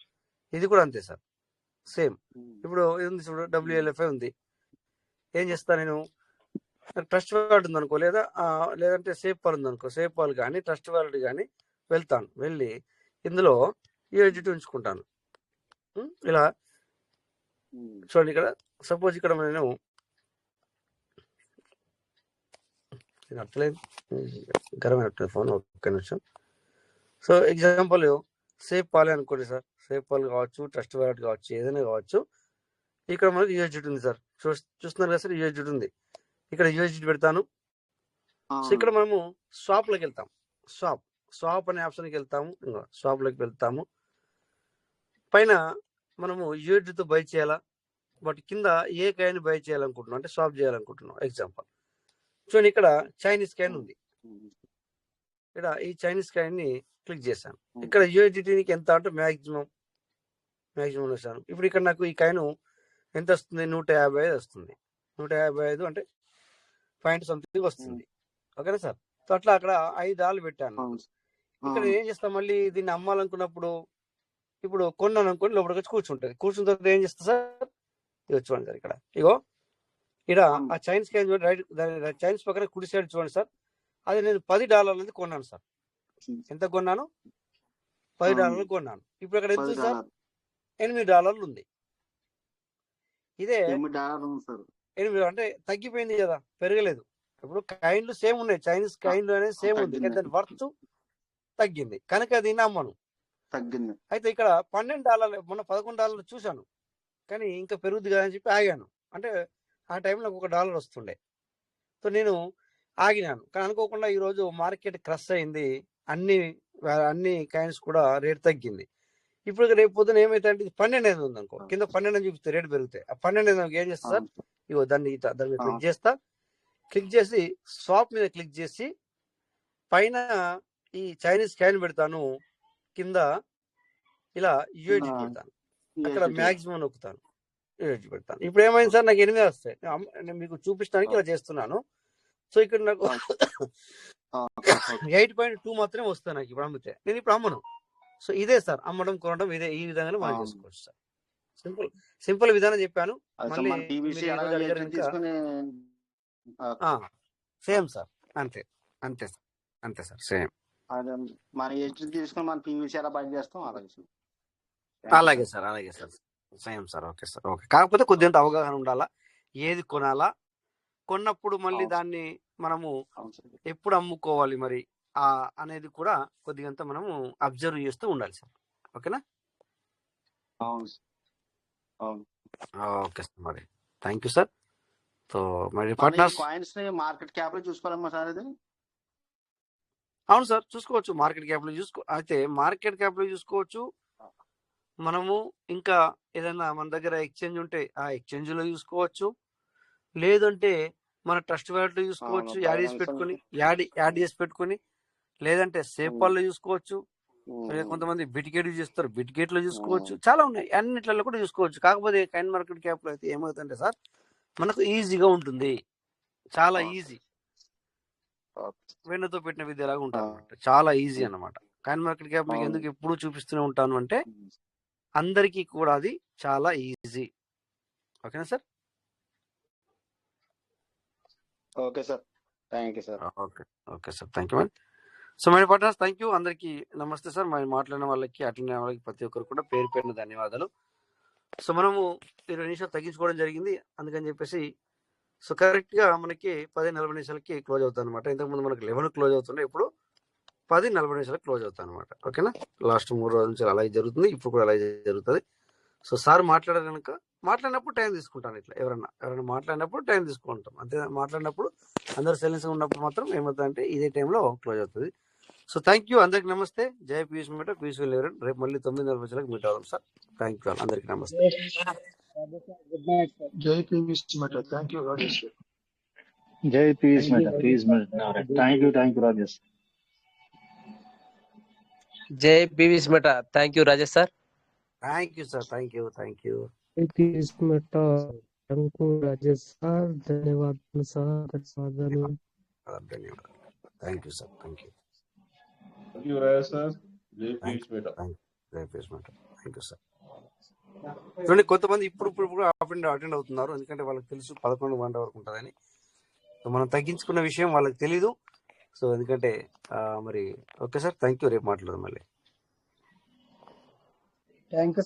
ఇది కూడా అంతే సార్ సేమ్. ఇప్పుడు ఇది ఉంది చూడు, WLFI ఉంది. ఏం చేస్తా నేను, ట్రస్ట్ వాలెట్ ఉందనుకో, లేదా లేదంటే సేఫ్ పాల్ ఉందనుకో, సేఫ్ పాల్ కానీ ట్రస్ట్ వాలెట్ కానీ వెళ్తాను. వెళ్ళి ఇందులో USDT ఉంచుకుంటాను. ఇలా చూడండి, ఇక్కడ సపోజ్ ఇక్కడ నేను అట్లేదు గరమైన ఫోన్, ఒక్క నిమిషం. సో ఎగ్జాంపుల్ సేఫ్ పాలే అనుకోండి సార్, సేఫ్ పాల్ కావచ్చు, ట్రస్ట్ వాలెట్ కావచ్చు, ఏదైనా కావచ్చు. ఇక్కడ మనకి USDT ఉంది సార్, చూస్తున్నారు కదా సార్, USDT ఉంది. ఇక్కడ USDT పెడతాను. సో ఇక్కడ మనము స్వాప్లోకి వెళ్తాం. స్వాప్ అనే ఆప్షన్కి వెళ్తాము. స్వాప్లోకి వెళ్తాము. పైన మనము USDTతో బై చేయాలా, బట్ కింద ఏ కాయిన్ బై చేయాలనుకుంటున్నాం అంటే స్వాప్ చేయాలనుకుంటున్నాం. ఎగ్జాంపుల్ చూడండి, ఇక్కడ చైనీస్ కాయిన్ ఉంది. ఇక్కడ ఈ చైనీస్ కాయిన్ ని క్లిక్ చేశాను. ఇక్కడ USDTకి ఎంత అంటే మ్యాక్సిమం వేసాను. ఇప్పుడు ఇక్కడ నాకు ఈ కాయిన్ ఎంత వస్తుంది, 155 వస్తుంది. 155 అంటే $0.something వస్తుంది. ఓకేనా సార్? సో అట్లా అక్కడ $5 పెట్టాను. ఇక్కడ ఏం చేస్తాం, మళ్ళీ దీన్ని అమ్మాలనుకున్నప్పుడు ఇప్పుడు కొన్నాను అనుకోండి, లోపలికి వచ్చి కూర్చుంటుంది. కూర్చున్న తర్వాత ఏం చేస్తా సార్, ఇది చూడండి సార్, ఇక్కడ ఇక్కడ ఆ చైనీస్ కాయిన్ చూడండి, రైట్ చైనీస్ పక్కన కుడి సైడ్ చూడండి సార్, అది నేను $10 కొన్నాను సార్. ఎంత కొన్నాను? $10 కొన్నాను. ఇప్పుడు అక్కడ ఎంత సార్, $8 ఉంది. ఇదే 8 అంటే తగ్గిపోయింది కదా, పెరగలేదు. ఇప్పుడు కాయిన్లు సేమ్ ఉన్నాయి, చైనీస్ కాయిన్లు అనేది సేమ్ ఉంది, కానీ దాని వర్త్ తగ్గింది కనుక దీన్ని అమ్మను. అయితే ఇక్కడ $12, మొన్న $11 చూశాను, కానీ ఇంకా పెరుగుద్ది కదా అని చెప్పి ఆగాను. అంటే ఆ టైంలో $1 వస్తుండే. సో నేను ఆగినాను, కానీ అనుకోకుండా ఈరోజు మార్కెట్ క్రష్ అయింది, అన్ని కాయిన్స్ కూడా రేట్ తగ్గింది. ఇప్పుడు రేపు పొద్దున ఏమైతే అంటే 12 ఉంది అనుకో, కింద 12 చూపిస్తే రేటు పెరుగుతాయి. ఆ 12 ఏం చేస్తా సార్, ఇగో దాన్ని మీద క్లిక్ చేస్తా. క్లిక్ చేసి స్వాప్ మీద క్లిక్ చేసి పైన ఈ చైనీస్ కాయిన్ పెడతాను, కింద ఇలా USDT పెడతాను, అక్కడ మ్యాక్సిమం నొక్కుతాను, USDT పెడతాను. ఇప్పుడు ఏమైంది సార్, నాకు 8 వస్తాయి. నేను మీకు చూపించడానికి ఇలా చేస్తున్నాను. సో ఇక్కడ నాకు 8.2 మాత్రమే వస్తాయి నాకు ఇప్పుడు అమ్మితే. నేను ఇప్పుడు అమ్మను. సో ఇదే సార్ అమ్మడం కొనడం, ఇదే ఈ విధంగానే మనం చేసుకోవచ్చు సార్. సింపుల్ విధానం చెప్పాను. మళ్ళీ సేమ్ సార్, అంతే సార్ సేమ్. అలాగే sir same sir. Okay sir, okay. కాకపోతే కొద్దిగా అవగాహన ఉండాలా, ఏది కొనాలా, కొన్నప్పుడు మళ్ళీ దాన్ని మనము ఎప్పుడు అమ్ముకోవాలి మరి అనేది కూడా కొద్దిగంత మనము అబ్జర్వ్ చేస్తూ ఉండాలి సార్. ఓకేనా? ఓకే సార్, మరి థ్యాంక్ యూ సార్. సో మరి పార్ట్నర్స్ మార్కెట్ క్యాప్ చూసుకోవాలమ్మా సార్. ఇది అవును సార్, చూసుకోవచ్చు. మార్కెట్ క్యాప్ లో అయితే మార్కెట్ క్యాప్ లో చూసుకోవచ్చు. మనము ఇంకా ఏదైనా మన దగ్గర ఎక్స్చేంజ్ ఉంటే ఆ ఎక్స్చేంజ్ లో చూసుకోవచ్చు, లేదంటే మన ట్రస్ట్ వాలెట్ లో చూసుకోవచ్చు, యాడ్ చేసి పెట్టుకుని, లేదంటే సేఫ్ పాల్ లో చూసుకోవచ్చు, కొంతమంది బిట్గేట్ చేస్తారు, బిట్గేట్ లో చూసుకోవచ్చు. చాలా ఉన్నాయి, అన్నిట్లలో కూడా చూసుకోవచ్చు. కాకపోతే కాయిన్ మార్కెట్ క్యాప్ లో అయితే ఏమవుతుందంటే సార్, మనకు ఈజీగా ఉంటుంది, చాలా ఈజీ, వెన్నతో పెట్టిన విద్యలాగా ఉంటుంది అనమాట, చాలా ఈజీ అన్నమాట. కాయిన్ మార్కెట్ క్యాప్ మీకు ఎందుకు ఎప్పుడు చూపిస్తూనే ఉంటాను అంటే, అందరికీ కూడా అది చాలా ఈజీ. ఓకేనా sir? Okay sir, thank you sir. Okay sir, thank you ma'am. So my partners, thank you. అందరికీ నమస్తే సార్. మరి మాట్లాడిన వాళ్ళకి, అటెండ్ అయిన వాళ్ళకి ప్రతి ఒక్కరు కూడా పేరు పేరున ధన్యవాదాలు. సో మనము 20 నిమిషాలు తగ్గించుకోవడం జరిగింది, అందుకని చెప్పేసి సో కరెక్ట్గా మనకి 10:40 నిమిషాలకి క్లోజ్ అవుతుంది అనమాట. ఇంతకుముందు మనకి 11 క్లోజ్ అవుతుండే, ఇప్పుడు 10:40 నిమిషాలకు క్లోజ్ అవుతాయి అనమాట. ఓకేనా? లాస్ట్ 3 రోజుల నుంచి అలాగే జరుగుతుంది, ఇప్పుడు కూడా అలాగే జరుగుతుంది. సో సార్ మాట్లాడారు కనుక మాట్లాడినప్పుడు టైం తీసుకుంటాను. ఇట్లా ఎవరైనా మాట్లాడినప్పుడు టైం తీసుకుంటాం అంతే. మాట్లాడినప్పుడు అందరు సైలెన్స్ ఉన్నప్పుడు మాత్రం ఏమవుతుందంటే ఇదే టైంలో క్లోజ్ అవుతుంది. సో థ్యాంక్ యూ, అందరికి నమస్తే. జై పీయూష్ మీటర్, పీయూష్ఫుల్ ఎవరైనా. రేపు మళ్ళీ 9:40 నిమిషాలకు మీట్ అవుదాం సార్. థ్యాంక్ యూ, అందరికి నమస్తే. Jai Piyush Mehta. Thank you Rajesh. Jai Piyush Mehta, thank you Rajesh. Jai Piyush Mehta. Thank you Rajesh sir. Thank you sir, thank you. Piyush Mehta, thank you Rajesh sir. ధన్యవాదాలు సార్. ధన్యవాదాలు. Thank you sir, thank you. Thank you, Raya sir. Jai Piyush Mehta. Jai Piyush Mehta. Thank you sir. చూడండి, కొంతమంది ఇప్పుడు attend అవుతున్నారు, ఎందుకంటే వాళ్ళకి తెలుసు 11 గంటల వరకు ఉంటుందని. సో మనం తగ్గించుకున్న విషయం వాళ్ళకి తెలీదు. సో ఎందుకంటే మరి ఓకే సార్, థ్యాంక్ యూ. రేపు మాట్లాడదాం మళ్ళీ. Thank you.